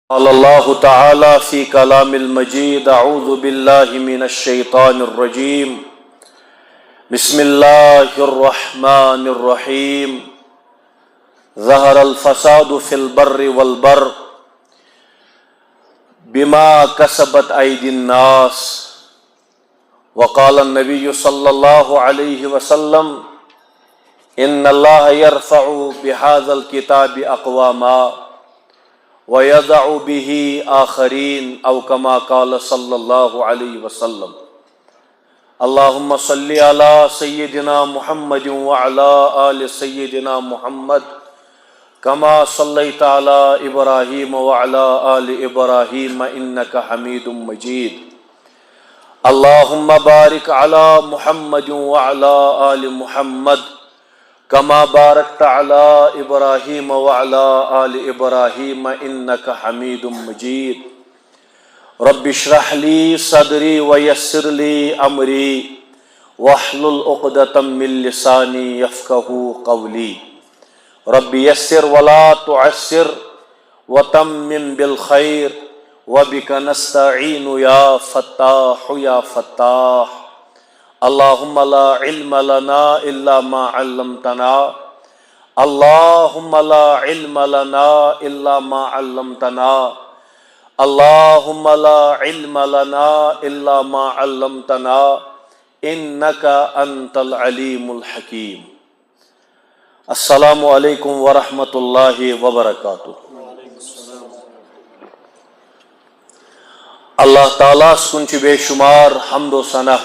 قال الله تعالى في كلام المجيد أعوذ بالله من الشيطان الرجيم بسم الله الرحمن الرحيم ظهر الفساد في البر والبر بما كسبت أيدي الناس وقال النبي صلى الله عليه وسلم إن الله يرفع بهذا الكتاب أقواما وَيَضَعُ بِهِ آخَرِينَ أو كما قال صلى الله عليه وسلم اللهم صل على سيدنا محمد وعلى آل سيدنا محمد كما صليت على إبراهيم وعلى آل إبراهيم إنك حميد مجيد اللهم بارك على محمد وعلى آل محمد كما باركت على إبراهيم وعلى آل إبراهيم إنك حميد مجيد رب اشرح لي صدري ويسر لي أمري واحلل عقدة من لساني يفقهوا قولي رب يسر ولا تعسر وتمم بالخير وبك نستعين يا فتاح يا فتاح اللهم لا علم لنا إلا ما علمتنا اللهم لا علم لنا إلا ما علمتنا اللهم لا علم لنا إلا ما علمتنا إنك أنت العليم الحكيم السلام علیکم ورحمۃ اللہ وبرکاتہ۔ اللہ تعالیٰ کن بے شمار حمد و ثنا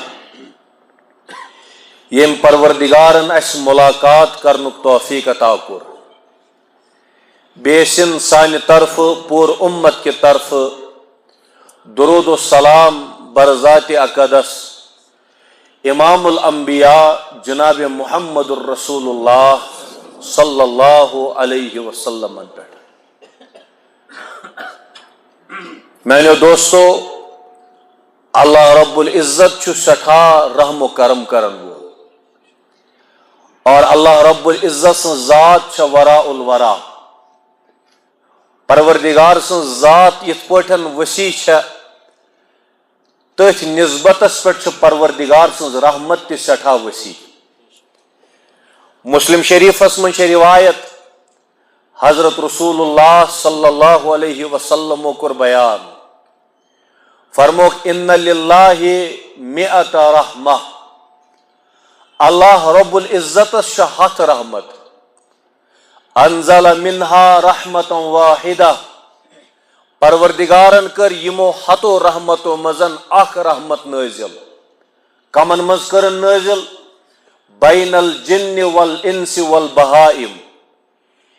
یم پروردگارن اس ملاقات کرنک توفیق عطا کور بیسن سانہ طرف پور امت کی طرف درود و سلام برذات اقدس امام الانبیاء جناب محمد الرسول اللہ صلی اللہ علیہ وسلم پہ۔ میانیو دوستو، اللہ رب العزت چھ سٹھا رحم و کرم کرن وول اور اللہ رب العزت سن ذات چھ وراء الورا۔ پروردگار سن ذات یت پٹھن وسیع چھ تتھ نسبتس پہ پروردگار سن رحمت تہ سٹھا وسیع۔ مسلم شریفس من چھ روایت حضرت رسول اللہ صلی اللہ علیہ وسلم کر بیان، فرموک ان للہ مئۃ رحمہ، اللہ رب العزت ہتھ رحمت، انزل منہا رحمتا واحدہ، پروردگارن کر یمو ہتو رحمتو مزن اخ رحمت نازل۔ کمن مز کرن نازل؟ بین الجن والانس والبہائم،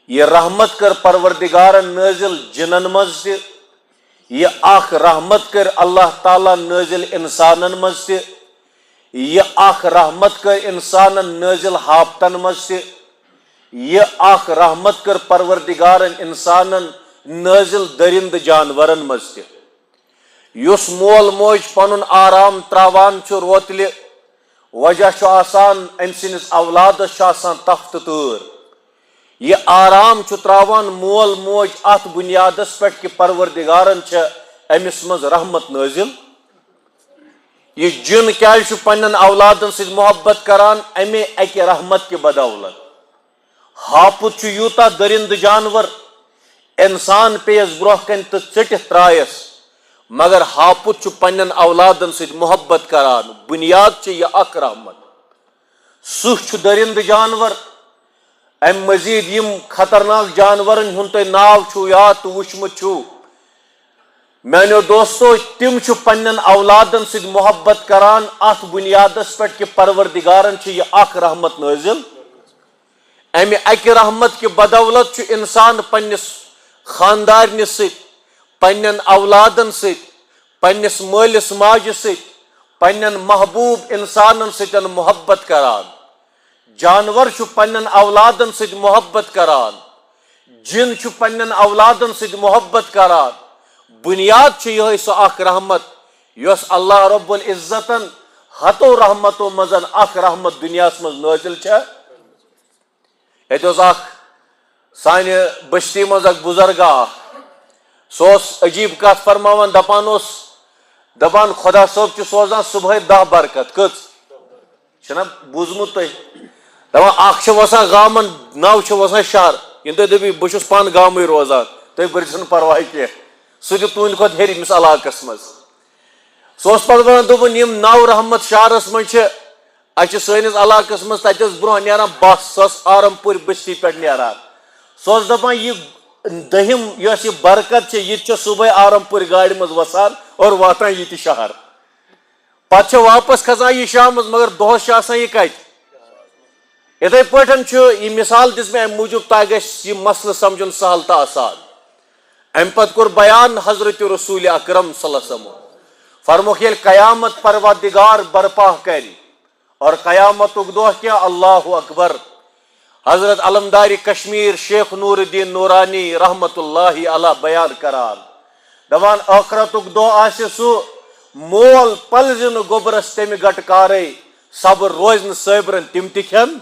یہ رحمت کر پروردگارن نازل جنن مز تہ، یہ اخ رحمت کر اللہ تعالیٰ نازل انسانن مز تہ، یہ اخ رحمت کر انسانن نازل ہاپتن مز تہ، یہ اخ رحمت کر پروردگارن انسانن نازل درند جانورن مز تہ۔ یس مول موج پنن آرام تراوان چھ روتلہ، وجہ چھ آسان ام سندس اولادس چھ آسان تفت تور، یہ آرام چھ تراوان مول موج ات بنیادس پہ کہ پروردگارن چھ امس مز رحمت نازل۔ یہ جن کیا پنن اولادن سے محبت کران امے اکہ رحمت کی بدولت۔ ہاپت چھ یوتا درند جانور، انسان پیس برہ کن تو ٹھٹھ ترائس، مگر ہاپت چھ پنن اولادن سے محبت کران، بنیاد چھ یہ اک رحمت۔ سہ چھ درند جانور، ام مزید یم خطرناک جانورن ہن تہ ناو چھو یاد تو وچمت چھو، میانیو دوستو تم چھ پنن اولادن سے محبت کران ات بنیادس پہ کہ پروردگارن چھ یہ اخ رحمت نازل۔ امہ اکہ رحمت کی بدولت چھ انسان پنس خاندارنس ست، پنن اولادن ست، پنس مالس ماجہ ست، پنن محبوب انسانن ستن محبت کران۔ جانور چھ پنن اولادن ست محبت کران، جن چھ پنن اولادن ست محبت کران۔ بنیاد چھ یہ سو اخ رحمت یس اللہ رب العزتن ہتو رحمتو مزن اخ رحمت دنیاس مز نازل چھ۔ یہ اخ سانہ بستی مز اخ بزرگ سہ عجیب کت فرماوان دپان خدا صٲب چھ سوزان صبح 10 برکت کٔژ چھنا بوٗزمُت تۄہہِ دپان اکھ چھِ وسان گامن 9 چھِ وسان شہر ییٚلہِ تُہۍ دٔپِو بہٕ چھُس پانہٕ گامٕے روزان تُہۍ بٔرِو نہٕ پرواے کینٛہہ سُہ تہِ تُہنٛدِ کھۄتہٕ ہیٚرِ أمِس علاقس منٛز سُہ اوس پتہٕ ونان دوٚپُن یِم 9 رحمت شہرس منٛز چھِ اَسہِ چھِ سٲنِس علاقس منٛز تتہِ ٲس برونٛہہ نیران بس سۄ ٲس آرم پورِ بستی پٮ۪ٹھ نیران سۄ ٲس دپان یہِ 10 یۄس یہِ برکت چھِ یہِ تہِ چھِ صبحٲے آرم پورِ گاڑِ منٛز وسان اور واتان یہِ تہِ شہر پتہٕ چھِ واپس کھسان یہِ شامس مگر دۄہس چھِ آسان یہِ کتہِ یِتھے پٲٹھۍ چھُ یہِ مثال دِژ مےٚ امہِ موٗجوٗب تۄہہِ گژھِ یہِ مسلہٕ سمجھُن سہل تہٕ آسان امہِ پتہٕ کوٚر بیان حضرت رسول اکرم صلی اللہ علیہ وسلم فرموکھ ییٚلہِ قیامت پروردگار برپا کرِ اور قیامتُک دۄہ کیٛاہ اللہ اکبر حضرت علمدارِ کشمیٖر شیخ نور الدین نورانی رحمت اللہ علیہ بیان کران دپان ٲخرتُک دۄہ آسہِ سُہ مول پلزِ نہٕ گوٚبرس تمہِ گٹہٕ کارے صبر روزِ نہٕ صٲبرن تِم تہِ کھٮ۪ن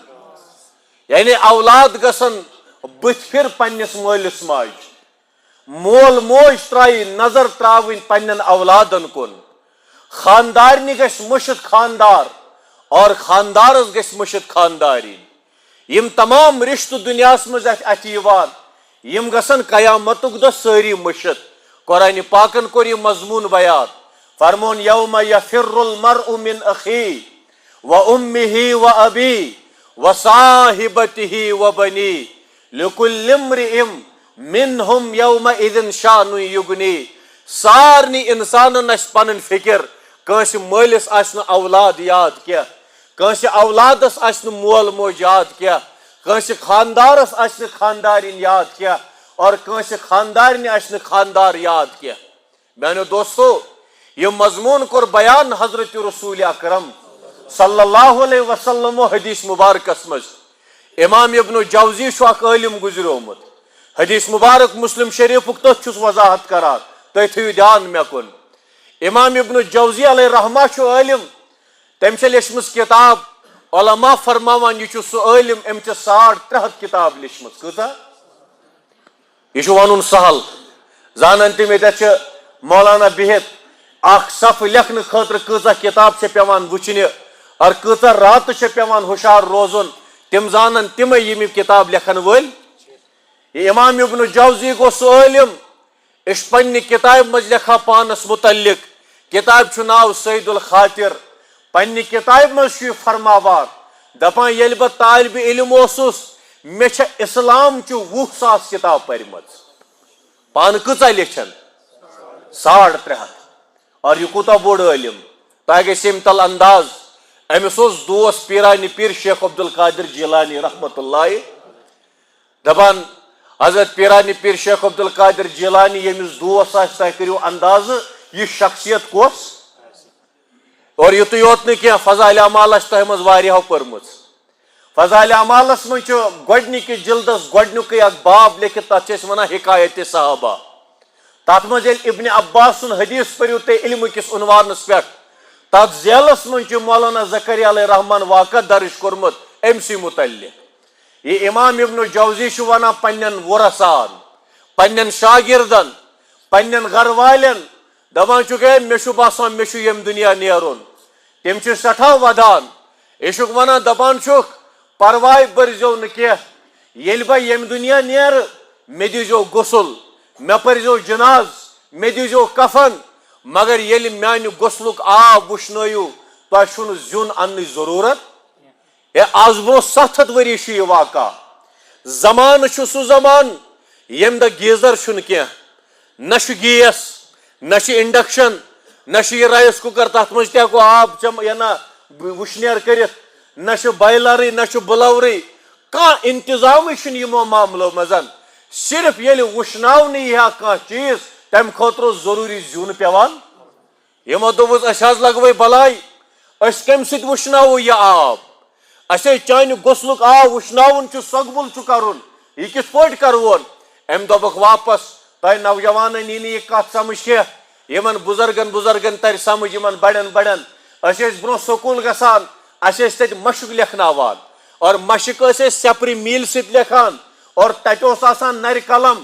یعنی اولاد گژھن بٕتھِ پھِر پننِس مٲلِس ماجہِ مول موج ترٛایہِ نظر ترٛاوٕنۍ پننٮ۪ن اولادن کُن خاندارنہِ گژھِ مٔشِد خاندار اور خاندارس گژھِ مٔشِد خاندارِنۍ یِم تمام رشتہٕ دُنیاہس منٛز اَتھِ یِوان یِم گژھن قیامتُک دۄہ سٲری مٔشِد قرآنِ پاکن کوٚر یہِ مضموٗن بیان فرمون یومَ یفر المرء من اخیہ وامہ وابیہ وصاحبتہ وبنیہ لکل امرئ منہم یومئذ شأن یغنیہ سارنٕے انسانن آسہِ پنٕنۍ فکر کٲنٛسہِ مٲلِس آسہِ نہٕ اولاد یاد کینٛہہ کٲنٛسہِ اولادس آسہِ نہٕ مول موج یاد کینٛہہ کٲنٛسہِ خاندارس آسہِ نہٕ خاندارِنۍ یاد کینٛہہ اور کٲنٛسہِ خاندارنہِ آسہِ نہٕ خاندار یاد کینٛہہ میانیو دوستو یہ مضمون کوٚر بیان حضرت رسول اکرم صلی اللہ علیہ وسلم حدیث مبارکس منٛز امام ابن جوزی چھُ اکھ عٲلِم گُزریومُت حدیث مبارک مسلم شریفُک تٔتھۍ چھُس وضاحت کران تُہۍ تھٲیِو دیان مےٚ کُن امام ابن جوزی علیہ رحمہ چھُ عٲلِم تٔمۍ چھےٚ لیچھمٕژ کِتاب علما فرماوان یہِ چھُ سُہ عٲلِم أمۍ چھِ 350 کِتاب لیچھمٕژ کۭژاہ یہِ چھُ ونُن سہل زانن تِم ییٚتٮ۪تھ چھِ مولانا بِہِتھ اکھ صفہٕ لیکھنہٕ خٲطرٕ کۭژاہ کِتاب چھےٚ پیٚوان وٕچھنہِ اور کۭژاہ راتہٕ چھےٚ پیٚوان ہُشار روزُن تِم زانن تِمے یِم یہِ کِتاب لیکھن وٲلۍ یہِ امام ابن جوزی گوٚو سُہ عٲلِم أسۍ چھِ پننہِ کِتابہِ منٛز لیکھان پانس مُتعلق کِتابہِ چھُ ناو سعید الخاطر پننہِ کِتابہِ منٛز چھُ یہِ فرماوان دپان ییٚلہِ بہٕ طالبہِ علم اوسُس مےٚ چھےٚ اسلامچہِ 20,000 کِتاب پرِمژ پانہٕ کۭژاہ لیچھن 350 اور یہِ کوٗتاہ بوٚڑ عٲلِم تۄہہِ گژھِ ییٚمہِ تل انداز أمِس اوس دوس پیٖرانہِ پیٖر شیخ عبدالقادر جیلانی رحمت اللہ دپان حضرت پیٖرانہِ پیٖر شیخ عبدالقادر جیلانی ییٚمِس دوس آسہِ تۄہہِ کٔرِو اندازٕ یہِ شخصیت کۄس اور یُتُے یوت نہٕ کینٛہہ فضائل اعمالس چھِ تۄہہِ منٛز واریاہو پٔرمٕژ فضائل اعمالس منٛز چھُ گۄڈنِکِس جلدس گۄڈنیُکُے اکھ باب لیکھِتھ تتھ چھِ أسۍ ونان حکایتِ صحابہ تتھ منٛز ییٚلہِ ابن عباس سُنٛد حدیث پٔرِو تُہۍ علمہٕ کِس عنوانس پٮ۪ٹھ تتھ ذیلس منٛز چھُ مولانا زکریا علیہ رحمان واقعہ درج کوٚرمُت أمۍ سٕے مُتعلق یہِ امام ابن جوزی چھُ ونان پننٮ۪ن وُرسان پننٮ۪ن شاگردن پننٮ۪ن گرٕ والٮ۪ن دپان چھُکھ ہے مےٚ چھُ باسان مےٚ چھُ ییٚمہِ دُنیا نیرُن تِم چھِ سٮ۪ٹھاہ ودان یہِ چھُکھ ونان دپان چھُکھ پرواے بٔرزیو نہٕ کینٛہہ ییٚلہِ بہٕ ییٚمہِ دُنیا نیرٕ مےٚ دیٖزیو غسل مےٚ پٔرزیو جناز مےٚ دیٖزیو کفن مگر ییٚلہِ میانہِ غسلُک آب وٕشنٲیِو تۄہہِ چھُو نہٕ زیُن اننٕچ ضروٗرت ہے آز برونٛہہ 700 ؤری چھُ یہِ واقعہ زمانہٕ چھُ سُہ زمانہٕ ییٚمہِ دۄہ گیٖزر چھُنہٕ کینٛہہ نہ چھُ گیس نہ چھُ انڈکشن نہ چھُ یہِ رایس کُکر تتھ منٛز تہِ ہٮ۪کو آب وٕشنیر کٔرِتھ نہ چھُ بایلرٕے نہ چھُ بٕلورٕے کانٛہہ انتظامٕے چھُنہٕ یِمو معاملو منٛز صرف ییٚلہِ وٕشناونہٕ یی ہا کانٛہہ چیٖز تمہِ خٲطرٕ اوس ضروٗری زیُن پیٚوان یِمو دوٚپُس أسۍ حظ لگوے بلاے أسۍ کمہِ سۭتۍ وٕشناوو یہِ آب اَسے چانہِ غسلُک آب وٕشناوُن چھُ سۄگبُل چھُ کرُن یہِ کِتھ پٲٹھۍ کرہون أمۍ دوٚپُکھ واپس تۄہہِ نوجوانن یی نہٕ یہِ کتھ سمجھ کینٛہہ یِمن بُزرگن ترِ سمجھ یِمن بڑٮ۪ن أسۍ ٲسۍ برونٛہہ سکوٗل گژھان اَسہِ ٲسۍ تتہِ مشق لیکھناوان اور مشق ٲسۍ أسۍ سیپرِ میٖلہِ سۭتۍ لیکھان اور تتہِ اوس آسان نرِ قلم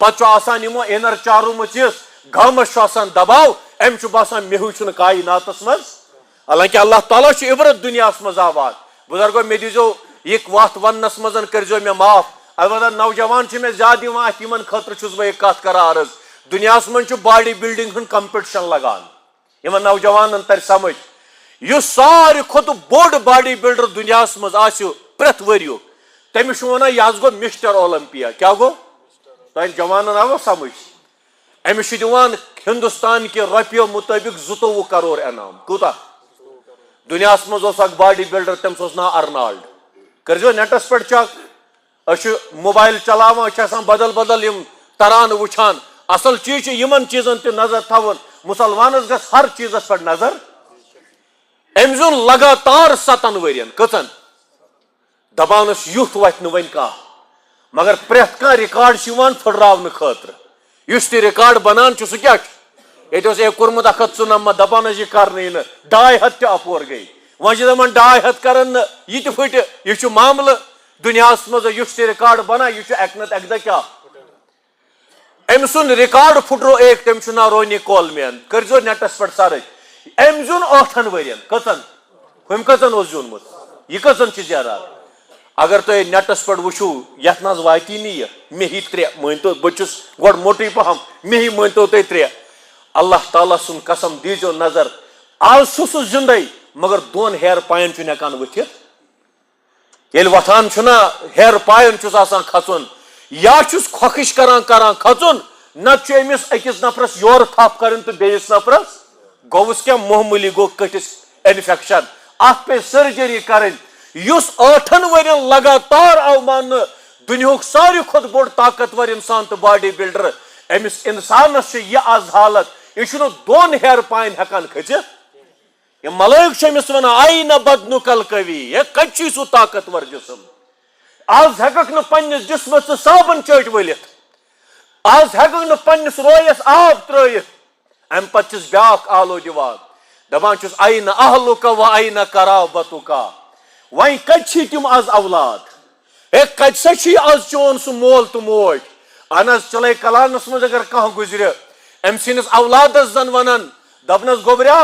پتہ آسان یمو انر چارو چیز گامس آسان دباؤ ام باسان مہو چھ کائناتس مز حالانکہ اللہ تعالیٰ عبرت دنیا مز آباد بزرگو مے دیزو یہ وت ونس مز کرزو مے معاف البتہ نوجوان میں زیادہ ان خاطر چھس بہ کت کران عرض دنیا من باڈی بلڈنگ ہند کمپٹیشن لگان ان نوجوان تر سمجھ اس ساری کھت بوڑ باڈی بلڈر دنیا مز آسو پریت وریو تمس ونان یہ گو مسٹر اولمپیا کیا گو تین جوان آو سمجھ امس دان ہندوستان کے روپیو مطابق 22 کروڑ انعام کوتا دنیا مز اخ باڈی بلڈر تمس نا ارنالڈ کرزو نیٹس پہ چک اچھ موبائل چلاوان آسان بدل بدل تران وچھان اصل چیز یمن چیزن تہ نظر تھون مسلمانس گھس ہر چیزس پہ نظر ام زون لگاتار 7 ورین کتن دپانس یوت وتھ نہ ون کھانا مگر پریت کھانا ریکارڈ پھٹراؤن خاطر اس تہ ریکارڈ بنان سہ کیا یہ کورمت 194 دپانس یہ کرنے نا 2.5 تہ اپور گئی وی دپان 2.5 کرن یہ تہ پھٹ یہ معاملہ دنیا مز اس تہ ریکارڈ بنا یہ اک نت اک دہ کیا ام سن ریکارڈ پھٹرو ایک تم نا رونی کولمین کرزو نیٹس پہ سرچ ام زون 8 ورین کتن ہم کتن زیونمت یہ کتن زیارات اگر تھی نیٹس پہ وچھو یت ناز واتی نی مے ہی 3 مانتو بچس گوڑ موٹی پہم مے ہی مانتو تھی 3 اللہ تعالیٰ سن قسم دیزو نظر آج سہ زندے مگر 2 ہیر پائن ہکان ورتھت یل وتھان چھنا ہیر پائن چھس آسان کھسن یا چھس کھوکھش کران کھسن نت امس اکس نفرس یور تھپ کرن تو بیس نفرس گوس کیا معمولی گو کٹس انفیکشن ات پہ سرجری کرن اس 8 ورین لگاتار آو مان دنیا ساری کھت بوڑ طاقتور انسان تو باڈی بلڈر امس انسانس یہ آز حالت یہ 2 ہیر پائن ہکان کھچت یہ ملائک امس ونان آئین بدنک القوی یہ کچی سو طاقتور جسم آز ہیکک نہ پنس جسمس صابن چٹ ولت آز ہیکک نہ پنس رویس آب ترائت ام پتہ چھس بیاکھ آلو دِوان دپان چھس آئین اہلک و آئین قرابتک وی کچھ تم آز اولاد ہے کچھ سا آز چون سہ مول تو موج اہن حظ چلے کلانس مز اگر کھانا گزرِ ام سندس اولادس زن ونان دپنس گوبریا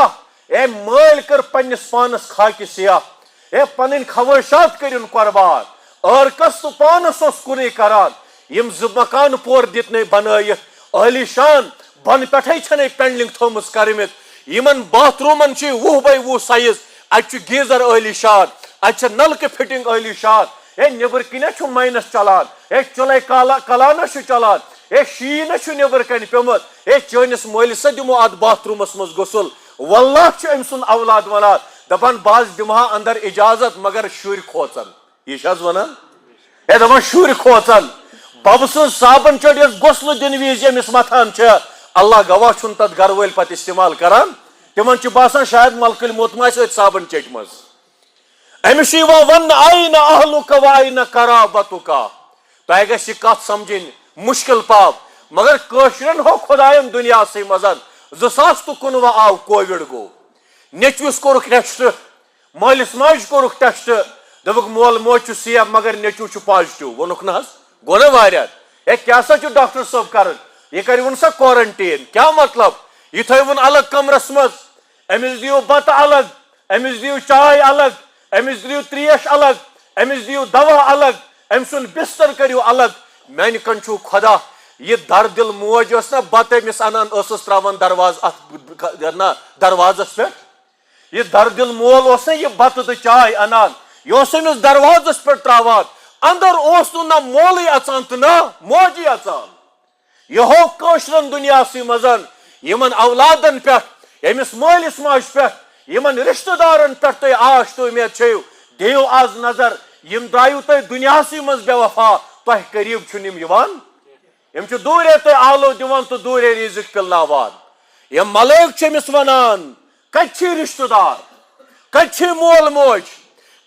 اے مل کر پنس پانس خاکہ سیاہ اے پن خواہشات کرن قربان ارکس تو پانس کن کران یم 2 مکان پور دتنے بنائت عالی شان بن پٹھے چھنے پینڈلنگ تھومس کرمت یمن باتھ رومن 20 بائی 20 سائز ات گیزر عالی شان ات نلکہ فٹنگ عالی شان اے نبر کن مائنس چلان اے چلے کلانہ چلان اے شین نبر کن پیمت اے چانس مالس دمو ات باتھ رومس مز غسل واللہ ام سن اولاد ونان دپان باز دمہا اندر اجازت مگر شر کھوچن یہ ونان اے دپان شر کھوچن بب سن صابن چٹ یس غسل دن وز امس متھان اللہ گواہ چھن تت گھر ول پتہ استعمال کران تمن باسان شاید ملکل موتما صابن چٹ مز امس ون آئین اہلک و آئین قرابتک تہ گھ یہ کت سمجھن مشکل پاپ مگر کشرن ہو خدائن دنیا سی مزن 2019 آو کووڈ گو نیچوس کورک ٹیسٹ مالس ماج کورک ٹیسٹ دپک مول موج سیف مگر نیچو پازیٹو وونک نا گو نا واریاہ اے کیا سا ڈاکٹر صاحب کرن یہ کرون سا کوارنٹین کیا مطلب یہ تھون الگ کمرس مز امس دیو بتہ الگ امس دیو چائے الگ امس دیو تریش الگ امس دیو دوا الگ ام سن بستر کریو الگ میانہ کن چھو خدا یہ دردل موج نا بت امس انان تراون دروازس پہ یہ دردل مول نا یہ بت تو چائے انان یہ امس دروازس پہ تراوان اندر نہ مولے اچان تو نہ موجی اچان یہ ہو کشرن دنیا سی مزن یمن اولادن پہ یمس مالس ماج پہ یمن رشتہ دارن پہ تھی آش تو امید چھو دیو آز نظر یم درائیو تھی دنیا سی مز بے وفا تہ قریب چھن یوان یم چھ دورے تھی آلو دیوان تو دورے رزق پلناوان یم ملائک چھ امس ونان کچھ رشتہ دار کچھ مول موج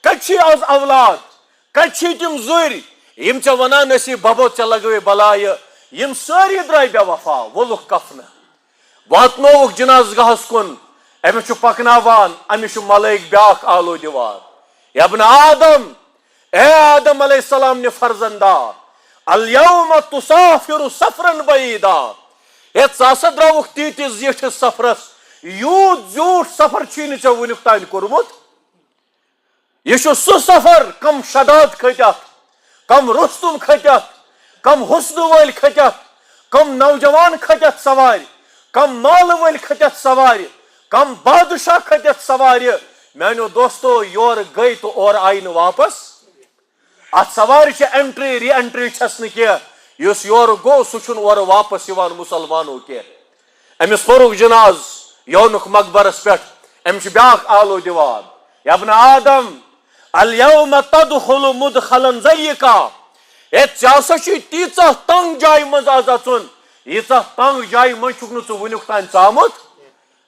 کچھ آز اولاد کچھ تم زر یم چھ ونان اسی ببو چھ لگوے بلائے یم ساری درائے بے وفا ولک کفن واتنوک جناز گاہس کن امس چھ پکناوان امس چھ ملائک بیاکھ آلو دیوان یا ابن آدم اے آدم علیہ السلام نے فرزندہ الیوم تسافر سفرن بعیدا ژٕ درٛاوُکھ تیٖتِس زیٖٹھِس سفرس یوٗت زیوٗٹھ سفر چھُے نہٕ ژےٚ وُنیُک تانۍ کوٚرمُت یہ چھُ سُہ سفر کم شداد کھٔتۍ اتھ کم رستم کھٔتۍ اتھ کم حسنہٕ وٲلۍ کھٔتۍ اتھ کم نوجوان کھٔتۍ اتھ سوارِ کم مالہٕ وٲلۍ کھٔتۍ اتھ سوارِ کم بادشاہ کھٔتۍ اتھ سوارِ میانیو دوستو یورٕ گٔے تہٕ اورٕ آیہِ نہٕ واپس اتھ سوارِ چھِ اینٹری ری اینٹری چھس نہٕ کینٛہہ یُس یورٕ گوٚو سُہ چھُنہٕ اورٕ واپس یِوان مُسلمانو کینٛہہ أمِس پوٚرُکھ جناز یونُکھ مقبرس پٮ۪ٹھ أمِس چھُ بیاکھ آلو دِوان یا ابن آدم الیوم تدخل مدخلا ضیقا ژےٚ ہسا چھُے تیٖژاہ تنگ جایہِ منٛز آز اژُن ییٖژاہ تنگ جایہِ منٛز چھُکھ نہٕ ژٕ وُنیُک تانۍ ژامُت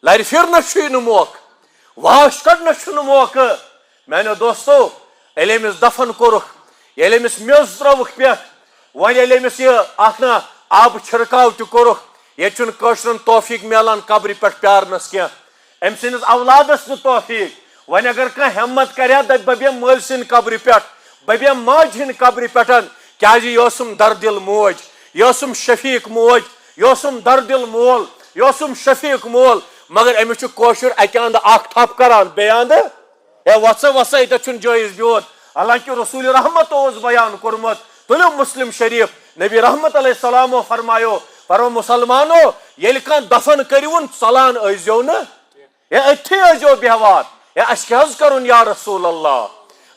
لرِ پھرنس چھُے نہٕ موقعہٕ واش کڑنس چھُنہٕ موقعہٕ میانیو دوستو ییٚلہِ أمِس دفن کوٚرُکھ ییٚلہِ أمِس میٚژ ترٲوٕکھ پٮ۪ٹھ وۄنۍ ییٚلہِ أمِس یہِ اکھ نا آبہٕ چھِرکاو تہِ کوٚرُکھ ییٚتہِ چھُنہٕ کٲشرٮ۪ن توفیٖق میلان قبرِ پٮ۪ٹھ پیارنس کینٛہہ أمۍ سٕنٛدِس اولادس نہٕ توفیٖق وۄنۍ اگر کانٛہہ ہٮ۪مت کرِ ہا دپہِ بہٕ بیٚہمہٕ مٲلۍ سٕنٛدِ قبرِ پٮ۪ٹھ بہٕ بیٚہمہٕ ماجہِ ہٕنٛدِ قبرِ پٮ۪ٹھ کیازِ یہِ ٲسٕم دردِل موج یہِ ٲسٕم شفیٖق موج یہِ اوسُم دردِل مول یہِ اوسُم شفیٖق مول مگر أمِس چھُ کٲشُر اکہِ انٛدٕ اکھ تھپھ کران بیٚیہِ انٛدٕ ہے وسا وسا ییٚتٮ۪تھ چھُنہٕ جٲیز بِہُن حالانکہِ رسول رحمت اوس بیان کوٚرمُت تُلِو مسلم شریف نبی رحمت علیہ السلامو فرمایو فرمو مسلمانو ییٚلہِ کانٛہہ دفن کٔرۍوُن ژلان ٲسۍزیو نہٕ ہے أتھی ٲسۍزیو بیہوان ہے اَسہِ کیٛاہ حظ کرُن یا رسول اللہ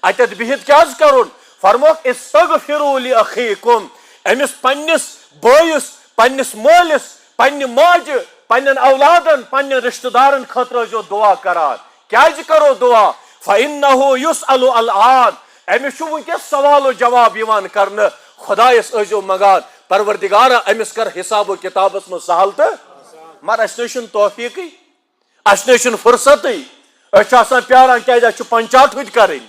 اتٮ۪تھ بِہِتھ کیٛاہ حظ کرُن فرموکھ استغفروا لأخیکم أمِس پننِس بٲیِس پننِس مٲلِس پننہِ ماجہِ پننٮ۪ن اولادن پننٮ۪ن رشتہٕ دارن خٲطرٕ ٲسۍزیو دعا کران کیٛازِ کرو دعا فإنه يسأل الآن أمِس چھُ وٕنکیٚس سوال و جواب یِوان کرنہٕ خۄدایس ٲسۍزیو منگان پروردگارا أمِس کر حساب و کِتابس منٛز سہل تہٕ مگر اَسہِ نٔے چھُنہٕ توفیٖقٕے اَسہِ نٔے چھُنہٕ فرصتٕے أسۍ چھِ آسان پیاران کیازِ اَسہِ چھُ پنچات ہُتہِ کرٕنۍ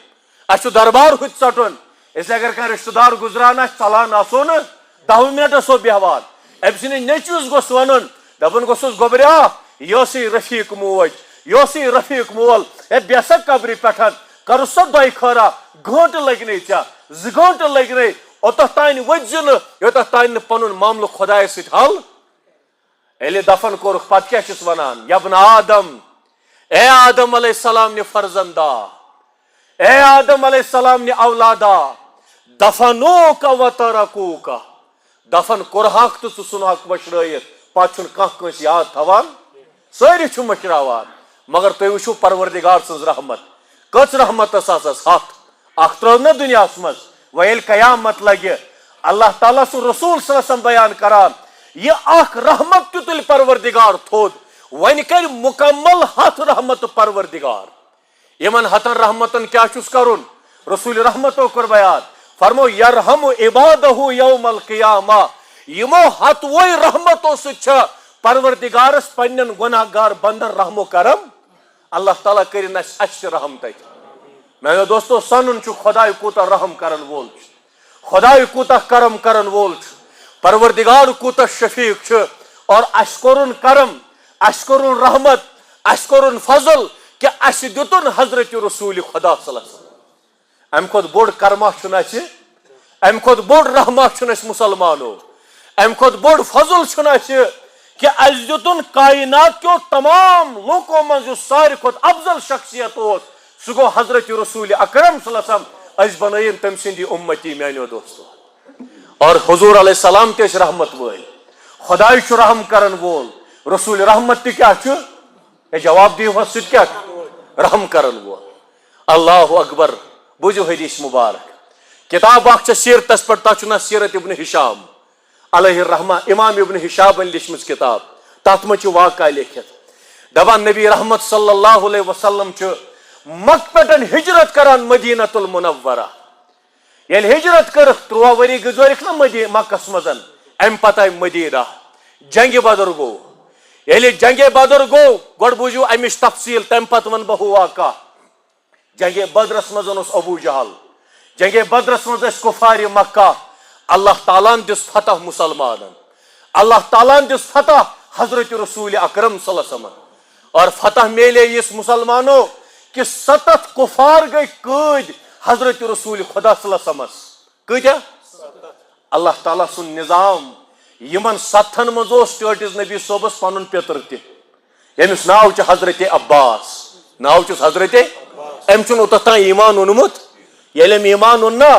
اَسہِ چھُ دربار ہُتہِ ژٹُن أسۍ اگر کانٛہہ رشتہٕ دار گُزران آسہِ ژلان آسو نہٕ 10 منٹ ٲسو بیہوان أمۍ سٕنٛدِ نیٚچوِس گوٚژھ وَنُن دپُن گوٚژھُس گوٚبریا یہِ ٲسٕے رفیٖق موج یہِ اوسُے رفیٖق مول ہے بیٚہہ سا قبرِ پٮ۪ٹھ کرُس سا دۄیہِ خٲرا گٲنٛٹہٕ لگنے ژےٚ 2 گٲنٛٹہٕ لگنے اوٚتتھ تانۍ ؤتھۍ زِ نہٕ یوٚتتھ تانۍ نہٕ پنُن معاملہٕ خۄدایس سۭتۍ حل ییٚلہِ دفن کوٚرُکھ پتہٕ کیٛاہ چھِس ونان یا ابن آدم اے آدم علیہ السلام نہِ فرزندا اے آدم علیہ السلام نہِ اولادا دفنوکا وترکوکا دفن کوٚرہاکھ تہٕ ژٕ ژھُنہاکھ مٔشرٲیِتھ پتہٕ چھُنہٕ کانٛہہ کٲنٛسہِ یاد تھاوان سٲری چھُ مٔشراوان مگر تُہۍ وٕچھِو پروردگار سٕنٛز رحمت کٔژ رحمت ٲس آسس ہتھ اکھ ترٲو نہ دُنیاہس منٛز وۄنۍ ییٚلہِ قیامت لگہِ اللہ تعالیٰ سُنٛد رسول صلی اللہ علیہ وسلم بیان کران یہِ اکھ رحمت تہِ تُلہِ پروردگار تھوٚد وۄنۍ کرِ مکمل 100 رحمتہٕ پروردگار یِمن 100 رحمتن کیٛاہ چھُس کرُن رسول رحمتو کوٚر بیان فرمو یرحم عبادہ یوم القیامہ یِمو 100 رحمتو سۭتۍ چھِ پروردگارس پننٮ۪ن گۄناہ گار بندن رحم و کرم اللہ تعالیٰ کٔرِنۍ اَسہِ تہِ رحم تتہِ میانیو دوستو سنُن چھُ خۄداے کوٗتاہ رحم کرن وول چھُ خۄداے کوٗتاہ کرم کرن وول چھُ پروردگار کوٗتاہ شفیٖق چھُ اور اَسہِ کوٚرُن کرم اَسہِ کوٚرُن رحمت اَسہِ کوٚرُن فضل کہِ اَسہِ دیُتُن حضرت رسول خدا صلی اللہ علیہ وسلم امہِ کھۄتہٕ بوٚڑ کرما چھُنہٕ اَسہِ امہِ کھۄتہٕ بوٚڑ رحما چھُنہٕ اَسہِ مُسلمانو امہِ کھۄتہٕ بوٚڑ فضل چھُنہٕ اَسہِ کہ اَسہِ دیُتُن کائنات کیو تمام لوٗکو منٛز یُس ساروی کھۄتہٕ افضل شخصیت اوس سُہ گوٚو حضرت رسول اکرم صلی اللہ علیہ وسلم أسۍ بنٲیِن تٔمۍ سٕنٛدی اُمتی میانیو دوستو اور حضور علیہ السلام تہِ ٲسۍ رحمت وٲلۍ خۄداے چھُ رحم کرن وول رسول رحمت تہِ کیٛاہ چھُ ہے جواب دِیِو حظ سُہ تہِ کیٛاہ چھُ رحم کرن وول اللہ اکبر بوٗزِو حدیث مبارک کِتاب اکھ چھےٚ سیٖرتس پٮ۪ٹھ تتھ چھُ ناو سیٖرت ابن ہشام علیہ الرحمہ امام ابن ہشامن لیچھمٕژ کِتاب تتھ منٛز چھُ واقعہ لیکھِتھ دپان نبی رحمت صلی اللہ علیہ وسلم چھُ مکہ پٮ۪ٹھ ہجرت کران مدینۃ المنورہ ییٚلہِ ہجرت کٔرٕکھ 13 ؤری گُزٲرِکھ نا مکس منٛز امہِ پتہٕ آیہِ مدینہ جنگہِ بدر گوٚو ییٚلہِ جنگہِ بدر گوٚو گۄڈٕ بوٗزِو امِچ تفصیٖل تمہِ پتہٕ ونہٕ بہٕ ہُہ واقعہ جنگہِ بدرس منٛز اوس ابوٗ جہل جنگہِ بدرس منٛز ٲسۍ کُفارِ مکہ اللہ تعالیٰ ہن دِژ فتح مسلمانن اللہ تعالیٰ ہن دِژ فتح حضرت رسول اکرم صلی اللہ علیہ وسلم اور فتح میلے یِس مسلمانو کہ 7 کفار گٔے قٲدۍ حضرت رسول خدا صلی اللہ علیہ وسلمس کۭتیاہ اللہ تعالیٰ سن نظام یمن ستن مز اوس ٹٲٹِس نبی صوبس پنن پیتر تہِ ییٚمِس ناو چھُ حضرت عباس ناو چھُس حضرت أمۍ چھُنہٕ اوٚتتھ تام ایمان اوٚنمُت ییٚلہِ أمۍ ایمان اوٚن نا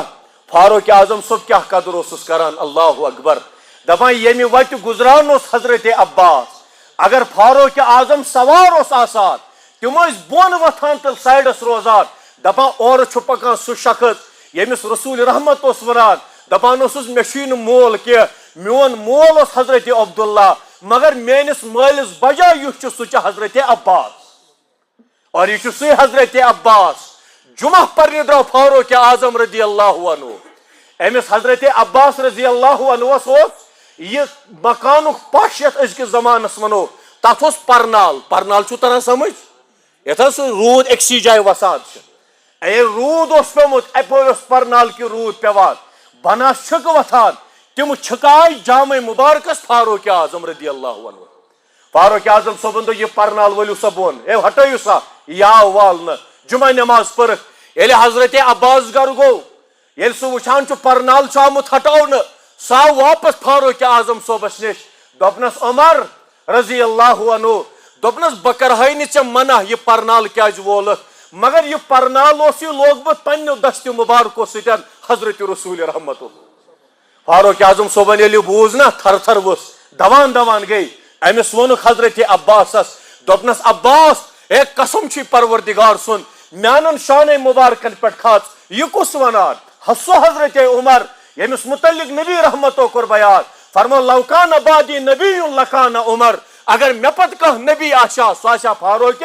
فاروق اعظم صٲب کیٛاہ قدر اوسُس کران اللہ اکبر دپان ییٚمہِ وتہِ گُزران اوس حضرت عباس اگر فاروق اعظم سوار اوس آسان تِم ٲسۍ بۄن وۄتھان تہٕ سایڈس روزان دپان اورٕ چھُ پکان سُہ شخص ییٚمِس رسول رحمت اوس ونان دپان اوسُس مےٚ چھُے نہٕ مول کینٛہہ میون مول اوس حضرت عبداللہ مگر میٲنِس مٲلِس بجاے یُس چھُ سُہ چھُ حضرت عباس اور یہ چھُ سُے حضرت عباس جمعہ پرنہِ درٛاو فاروق اعظم رضی اللہ عنہ أمِس حضرت عباس رضی اللہ عنہس اوس یہ مکانُک پش یتھ أزکِس زمانس ونو تتھ اوس پرنال پرنال چھُو تران سمجھ یتھ حظ سُہ روٗد أکسٕے جایہِ وسان چھُ روٗد اوس پیومُت اپٲرۍ اوس پرنال کہِ روٗد پیوان بناس چھِکہٕ وتھان تِم چھِکہٕ آیہِ جامع مبارکس فاروق اعظم رضی اللہ عنہ فاروق اعظم صٲبن دوٚپ یہِ پرنال ؤلِو سا بۄن ہٹٲیِو سا یہِ آو والنہٕ جمعہ نٮ۪ماز پٔرٕکھ ییٚلہِ حضرت عباس گرٕ گوٚو ییٚلہِ سُہ وٕچھان چھُ پرنال چھُ آمُت ہٹاونہٕ سُہ آو واپس فاروق اعظم صٲبس نِش دوٚپنس عمر رضی اللہ عنہ دوٚپنس بہٕ کرہاے نہٕ ژےٚ منع یہِ پرنال کیازِ وولکھ مگر یہِ پرنال اوس یہِ لوگمُت پننیو دستہِ مبارکو سۭتۍ حضرت رسول رحمت فاروق اعظم صٲبن ییٚلہِ یہِ بوٗز نا تھر تھر ؤژھ دوان دوان گٔے أمِس ووٚنُکھ حضرت عباسس دوٚپنس عباس اے قسم چھُے پروردگار سُنٛد میانن شانے مبارکن پٮ۪ٹھ کھژ یہِ کُس ونان سُہ حضرت عمر ییٚمِس متعلق نبی رحمتو کوٚر بیان فرمو لو کان بعدی نبی لکان عمر اگر مےٚ پتہٕ کانٛہہ نبی آسہِ ہا سُہ آسہِ ہا فاروق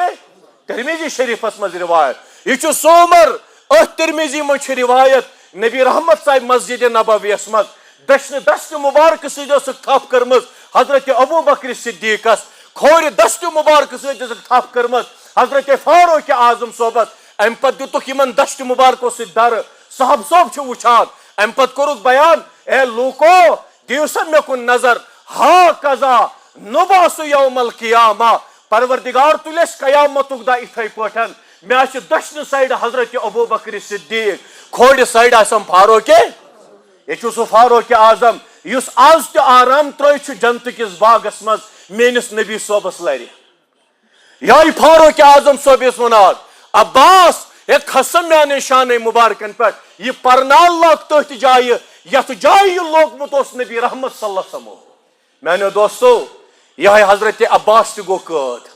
ترمیزی شریفس منٛز روایت یہِ چھُ سُہ عمر أتھۍ ترمیزی منٛز چھِ روایت نبی رحمت صاحب مسجد نبویس منٛز دٔچھنہِ دستہِ مبارکہٕ سۭتۍ ٲسٕکھ تھپھ کٔرمٕژ حضرت ابو بکر صدیقس کھورِ دستہِ مبارکہٕ سۭتۍ ٲسٕکھ تھپھ کٔرمٕژ حضرت فاروق اعظم صٲبس امہِ پتہٕ دِتُکھ یِمن دستہِ مبارکو سۭتۍ درٕ صاحب صٲب چھُ وٕچھان امہِ پتہٕ کوٚرُکھ بیان اے لوٗکو دِیِو سا مےٚ کُن نظر ہا قضا نُباسُ یوم القیامہ پروردگار تُلہِ اَسہِ قیامتُک دۄہ یِتھٕے پٲٹھۍ مےٚ آسہِ دٔچھنہِ سایڈٕ حضرت ابو بکر صدیق کھورِ سایڈٕ آسٮ۪م فاروق یہِ چھُ سُہ فاروق اعظم یُس آز تہِ آرام ترٲوِتھ چھُ جنتہٕ کِس باغس منٛز میٲنِس نبی صٲبس لرِ یہے فاروق اعظم صٲب یس ونان عباس اے کھسم میانہِ شانے مبارکن پٮ۪ٹھ یہِ پرنال لاگ تٔتھۍ جایہِ یتھ جایہِ یہِ لوگمُت اوس نبی رحمت صلی اللہ علیہ وسلم میانیو دوستو یہے حضرت عباس تہِ گوٚو قٲد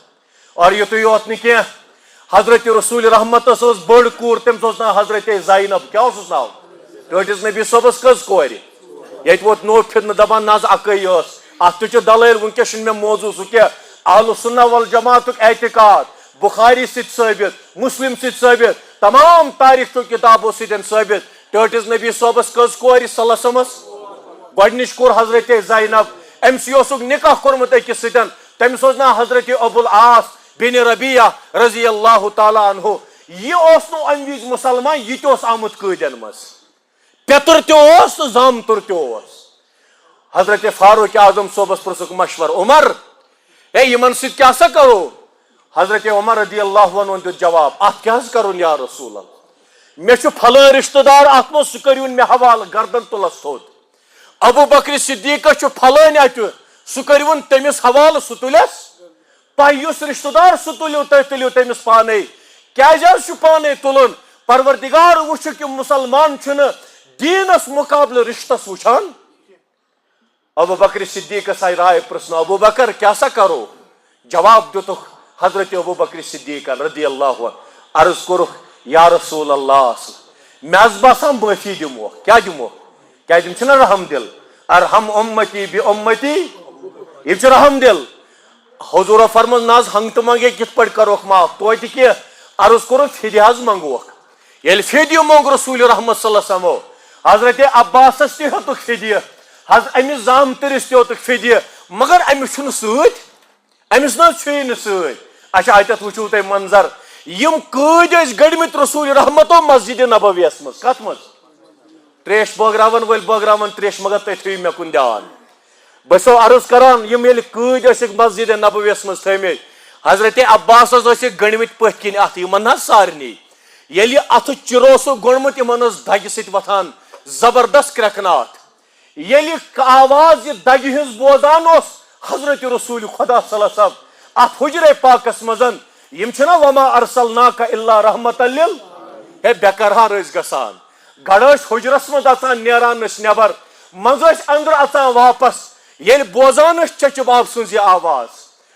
اور یُتُے یوت نہٕ کینٛہہ حضرت رسول رحمتس ٲس بٔڑ کوٗر تٔمِس اوس ناو حضرت زینب کیٛاہ اوسُس ناو ٹٲٹھِس نبی صٲبس کٔژ کورِ ییٚتہِ ووت نوٚو پھِرنہٕ دپان نہ حظ اکٲے ٲس اتھ تہِ چھُ دلٲل وٕنکیٚس چھُنہٕ مےٚ موضوٗع سُہ کینٛہہ اہل سنہ والجماعتُک اعتقاد بخاری سۭتۍ ثٲبت مسلم سۭتۍ ثٲبت تمام تاریخ کتابو سۭتۍ ثٲبت ٹٲٹھِس نبی صٲبس کٔژ کورِ صلی اللہ علیہ وسلمس گۄڈنِچ کوٚر حضرت زینب أمسٕے اوسُکھ نکاح کوٚرمُت أکِس سۭتۍ تٔمِس اوس ناو حضرت ابو العاص بن ربیعہ رضی اللہ تعالیٰ عنہ یہِ اوس نہٕ امہِ وِزِ مُسلمان یہِ تہِ اوس آمُت قٲدٮ۪ن منٛز پیتُر تہِ اوس تہٕ زامتُر تہِ اوس حضرت فاروق اعظم صٲبس پرٛژھُکھ مشور عمر ہے یِمن سۭتۍ کیٛاہ سا کرو حضرت عمر رضی اللہ عنہ دیُت جواب اتھ کیٛاہ حظ کرُن یا رسول اللہ مےٚ چھُ پھلٲنۍ رشتہٕ دار اتھ منٛز سُہ کٔرِوُن مےٚ حوالہٕ گردن تُلس تھوٚد ابو بکر صدیقس چھُ پھلٲنۍ اَتہِ سُہ کٔرِوُن تٔمِس حوالہٕ سُہ تُلٮ۪س تۄہہِ یُس رشتہٕ دار سُہ تُلِو تُہۍ تُلِو تٔمِس پانے کیٛازِ حظ چھُ پانے تُلُن پروردگار وٕچھِ کہِ مُسلمان چھُنہٕ دیٖنس مُقابلہٕ رشتس وٕچھان ابو بکر صدیقس آیہِ رائے پرژھنہٕ ابو بکر کیٛاہ سا کرو جواب دِتُکھ حضرت ابو بکر صدیقن رضی اللہ عنہ عرض کوٚرُکھ یا رسول اللہ مےٚ حظ باسان معٲفی دِموکھ کیٛاہ دِموکھ کیٛازِ یِم چھِنہ رحم دِل ارحم اُمتی بِ اُمتی یِم چھِ رحم دِل حضوٗرو فرموو نہ حظ ہنٛگتہٕ منٛگے کِتھ پٲٹھۍ کروکھ معاف توتہِ کینٛہہ عرض کوٚرُکھ فِدیہِ حظ منٛگوکھ ییٚلہِ فِدیہِ منٛگ رسول رحمت صلی اللہ علیہ وسلم حضرت عباسس تہِ ہیوٚتُکھ فِدیہِ أمِس زامتٕرِس تہِ ہیوٚتُکھ فِدیہِ مگر أمِس چھُنہٕ سۭتۍ أمِس نہ حظ چھُیی نہٕ سۭتۍ اچھا اتٮ۪تھ وٕچھِو تُہۍ منظر یِم قٲدۍ ٲسۍ گٔڑمٕتۍ رسول رحمتو مسجد نبویس منٛز کتھ منٛز تریش بٲگراون وٲلۍ بٲگراون تریش مگر تُہۍ تھٲیِو مےٚ کُن دیان بہٕ چھسو عرض کران یِم ییٚلہِ قٲدۍ ٲسِکھ مسجد نبویس منٛز تھٲمٕتۍ حضرت عباسس ٲسِکھ گٔنڈمٕتۍ پٔتھۍ کِنۍ اتھٕ یِمن حظ سارنٕے ییٚلہِ اتھٕ چِرو اوسُکھ گوٚنڈمُت یِمن ٲس دگہِ سۭتۍ وتھان زبردست کرٛٮ۪کناٹھ ییٚلہِ آواز یہِ دگہِ ہٕنٛز بوزان اوس حضرت رسول خدا صلی اللہ علیہ وسلم اتھ حجرے پاکس منٛز یِم چھِنا وما ارسلناک الا رحمۃ لل ہے بے قرار ٲسۍ گژھان گڑ ٲسۍ حجرس منٛز اژان نیران ٲسۍ نٮ۪بر منٛزٕ ٲسۍ أنٛدرٕ اژان واپس ییٚلہِ بوزان ٲسۍ چچہِ باب سٕنٛز یہِ آواز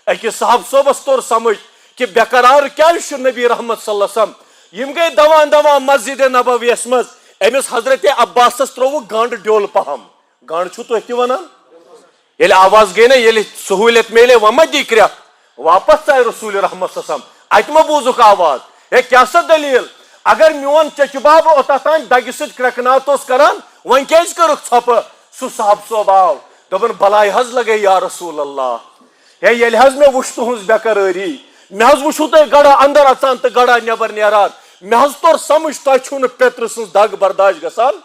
أکِس صاحب صٲبس توٚر سمجھ کہِ بے قرار کیازِ چھُ نبی رحمت صلی اللہ علیہ وسلم یِم گٔے دوان دوان مسجد نبویَس منٛز أمِس حضرت عباسس ترووُکھ گنڈ ڈیول پہم گنڈ چھُو تُہۍ تہِ وَنان ییٚلہِ آواز گٔے نا ییٚلہِ سہوٗلیت میلے وۄنۍ ما دی کرٛٮ۪کھ واپس ژاے رسول رحمت صلی اللہ علیہ وسلم اتہِ ما بوٗزُکھ آواز ہے کیاہ سا دلیٖل اگر میون چچہِ باب اوٚتتھ تانۍ دگہِ سۭتۍ کرٛٮ۪کنات اوس کران وۄنۍ کیازِ کٔرٕکھ ژھۄپہٕ سُہ صاحب صٲب آو دوٚپُن بلاے حظ لگے یا رسول اللہ ہے ییٚلہِ حظ مےٚ وٕچھ تُہنٛز بے قرٲری مےٚ حظ وٕچھو تۄہہِ گڑا اندر اژان تہٕ گڑا نٮ۪بر نیران مےٚ حظ توٚر سمجھ تۄہہِ چھُو نہٕ پیترٕ سٕنٛز دگ برداشت گژھان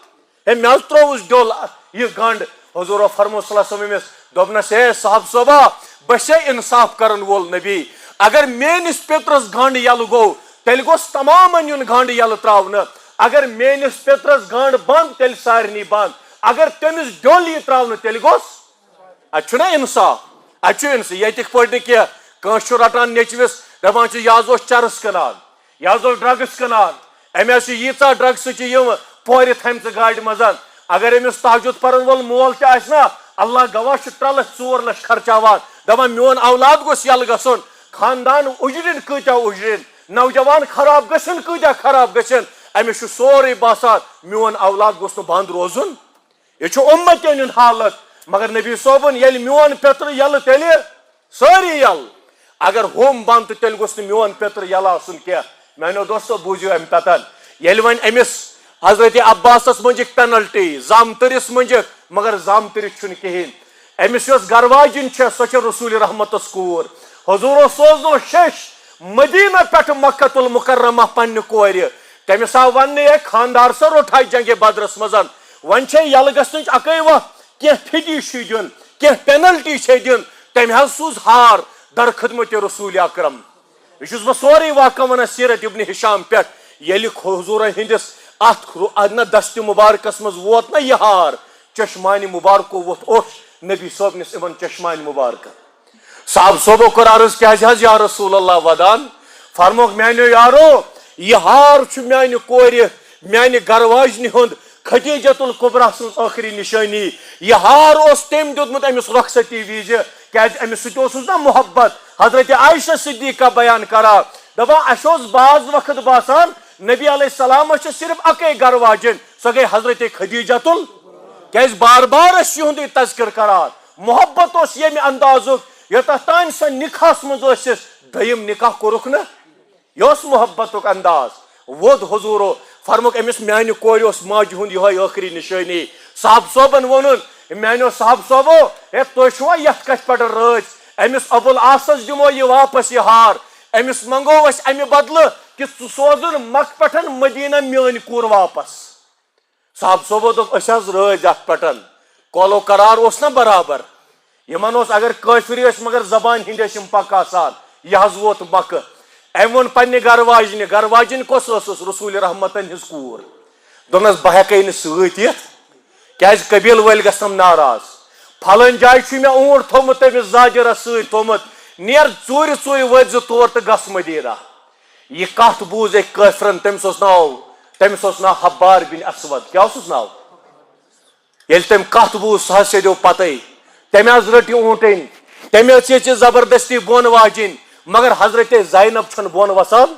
ہے مےٚ حظ ترووُس ڈیول یہِ گنڈ حضوٗرو فرمو صلی اللہ علیہ وسلم أمِس دوٚپنس ہے صاحب صٲبا بہٕ چھسے انصاف کرن وول نبی اگر میٲنِس پیترس گنڈ یلہٕ گوٚو تیٚلہِ گوٚژھ تمامن یُن گنڈ یلہٕ تراونہٕ اگر میٲنِس پیترس گنڈ بنٛد تیٚلہِ سارنٕے بنٛد اگر تٔمِس ڈیول یی تراونہٕ تیٚلہِ گوٚژھ اتہِ چھُنہ انصاف اتہِ چھُ انصاف ییٚتِکۍ پٲٹھۍ نہٕ کینٛہہ کٲنٛسہِ چھُ رٹان نیچوِس دپان چھُ یہِ حظ اوس چرس کٕنان یہِ حظ اوس ڈرگس کٕنان أمۍ حظ چھِ ییٖژاہ ڈرگسٕچہِ یِم پورِ تھٲمژٕ گاڑِ منٛز اگر أمِس تہجُد پرن وول مول تہِ آسہِ نا اللہ گواہ چھُ 3 لچھ 4 لچھ خرچاوان دپان میون اولاد گوٚژھ یلہٕ گژھُن خاندان اُجرِن کۭتیاہ اُجرِن نوجوان خراب گژھن کۭتیاہ خراب گژھن أمِس چھُ سورُے باسان میون اولاد گوٚژھ نہٕ بنٛد روزُن یہِ چھُ اُمتن ہُنٛد حالت مگر نبی صٲبُن ییٚلہِ میون پیترٕ یلہٕ تیٚلہِ سٲری یلہٕ اگر ہُم بنٛد تہٕ تیٚلہِ گوٚژھ نہٕ میون پیترٕ یلہٕ آسُن کینٛہہ میانیو دوستو بوٗزِو امہِ پتن ییٚلہِ وۄنۍ أمِس حضرت عباسس منٛجِکھ پینلٹی زامتٕرِس منٛجِکھ مگر زامتٕرِس چھُنہٕ کِہینۍ أمِس یۄس گرواجِن چھےٚ سۄ چھےٚ رسول رحمتس کوٗر حضوٗرو سوزنو شیش مدیٖنہ پٮ۪ٹھٕ مکۃ المکرمہ پننہِ کورِ تٔمِس آو وننہٕ ہے خاندار سا روٚٹھاے جنگہِ بدرس منٛز وۄنۍ چھے یلہٕ گژھنٕچ اکٕے وتھ کینٛہہ فِدی چھُے دیُن کینٛہہ پینلٹی چھے دِنۍ تٔمۍ حظ سوٗز ہار در خدمتِ رسول اکرم یہِ چھُس بہٕ سورُے واقعہ ونان سیرت ابن ہشام پٮ۪ٹھ ییٚلہِ حضوٗرن ہٕنٛدِس اتھ نہ دستہِ مُبارکس منٛز ووت نا یہِ ہار چشمانہِ مُبارکو ووٚتھ اوٚش نبی صٲبنِس یِمن چشمانہِ مُبارکن صاحب صٲبو کوٚر عرض کیازِ حظ یا رسول اللہ ودان فرموکھ میانیو یارو یہِ ہار چھُ میانہِ کورِ میانہِ گرواجنہِ ہُنٛد خدیجۃ القبرا سٕنٛز ٲخری نِشٲنی یہِ ہار اوس تٔمۍ دیُتمُت أمِس رۄخصتی وِزِ کیازِ أمِس سۭتۍ اوسُس نا محبت حضرت عائشہ صدیقہ بیان کران دپان اَسہِ اوس بعض وقت باسان نبی علیہ السلامس چھِ صرف اکے گرواجن سۄ گٔے حضرت خدیجۃ کیازِ بار بار ٲسۍ یِہُنٛدُے تذکر کران محبت اوس ییٚمہِ اندازُک یوٚتتھ تانۍ سۄ نِکاحس منٛز ٲسِس دوٚیِم نِکاح کوٚرُکھ نہٕ یہِ اوس محبتُک انداز ووٚد حضوٗرو فرموکھ أمِس میانہِ کورِ اوس ماجہِ ہُنٛد یِہوے ٲخری نِشٲنی صاحب صٲبن ووٚنُن میانیو صاحب صٲبو ہے تُہۍ چھُوا یتھ کتھِ پٮ۪ٹھ رٲضۍ أمِس ابوالعاصس دِمو یہِ واپس یہِ ہار أمِس منگو أسۍ امہِ بدلہٕ کہِ ژٕ سوزُن مکہٕ پٮ۪ٹھ مدیٖنہ میٲنۍ کوٗر واپس صاحب صٲبو دوٚپ أسۍ حظ رٲضۍ اتھ پٮ۪ٹھ قولو قرار اوس نا برابر یِمن اوس اگر کٲفِرٕے ٲسۍ مگر زبانہِ ہِنٛدۍ ٲسۍ یِم پکھ آسان یہِ حظ ووت مکہٕ أمۍ ووٚن پننہِ گرواجنہِ کۄس ٲسٕس رسول رحمتن ہٕنٛز کوٗر دوٚپنس بہٕ ہٮ۪کے نہٕ سۭتۍ یِتھ کیازِ قبیٖلہٕ وٲلۍ گژھنم ناراض پھلٲنۍ جایہِ چھُ مےٚ اوٗنٹ تھوٚمُت تٔمِس زاجرس سۭتۍ تھوٚمُت نیر ژوٗرِ ژوٗرِ وٲتۍ زِ تور تہٕ گژھ مدیٖنہ یہِ کتھ بوٗز أکۍ کٲفرن تٔمِس اوس ناو حبار بن اسود کیاہ اوسُس ناو ییٚلہِ تٔمۍ کتھ بوٗز سُہ حظ سیدیو پتے تٔمۍ حظ رٔٹ یہِ اوٗنٹٕنۍ تٔمۍ حظ یژھِ زبردستی بۄن واجِنۍ مگر حضرت زینب چھنہٕ بۄن وسان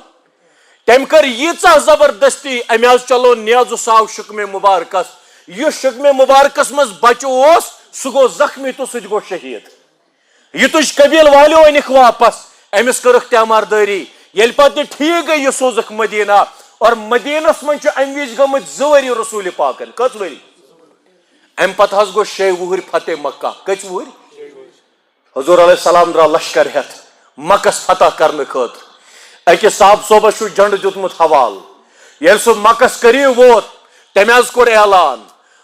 تٔمۍ کٔر ییٖژاہ زبردستی أمۍ حظ چلو نیزٕ ساو شُکمہِ مُبارکس یُس شُکمہِ مُبارکس منٛز بچہٕ اوس سُہ گوٚو زخمی تہٕ سُہ تہِ گوٚو شہیٖد یہِ تُج قبیٖل والیو أنِکھ واپس أمِس کٔرٕکھ تیماردٲری ییٚلہِ پتہٕ یہِ ٹھیٖک گٔے یہِ سوزُکھ مدیٖنہ اور مدیٖنس منٛز چھُ امہِ وِزِ گٔمٕتۍ 2 ؤری رسول پاکن کٔژ ؤری امہِ پتہٕ حظ گوٚو 6 وُہٕرۍ فتح مکہ کٔژِ وُہٕرۍ حضوٗر علیہ السلام درٛاو لشکر ہٮ۪تھ مکس فتح کرنہٕ خٲطرٕ أکِس صاحب صٲبس چھُ جنڈٕ دیُتمُت حوالہٕ ییٚلہِ سُہ مکس قریٖب ووت تٔمۍ حظ کوٚر اعلان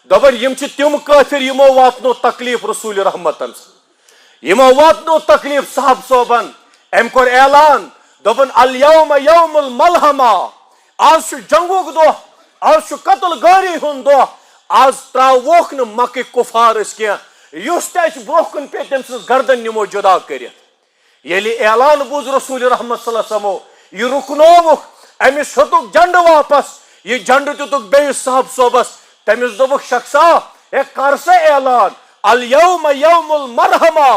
دوٚپُن یِم چھِ تِم کٲفِر یِمو واتنو تکلیٖف رسول رحمتن یِمو واتنو تکلیٖف صاحب صٲبن أمۍ کوٚر اعلان دوٚپُن الیوم یوم الملحمہ آز چھُ جنگُک دۄہ آز چھُ قتل گٲری ہُنٛد دۄہ آز تراووک نہ مکہ کفار اس کیا یس تہ برو کن پہ تم سن گردن نمو جدا کرت یلی اعلان بوز رسول رحمت صلی اللہ علیہ وسلم یہ رکنوک امس ہتک جنڈ واپس یہ جنڈ دتک بیس صاحب صوبس تمس دوبک شخصا اے کر سا اعلان الیوم یوم المرحمہ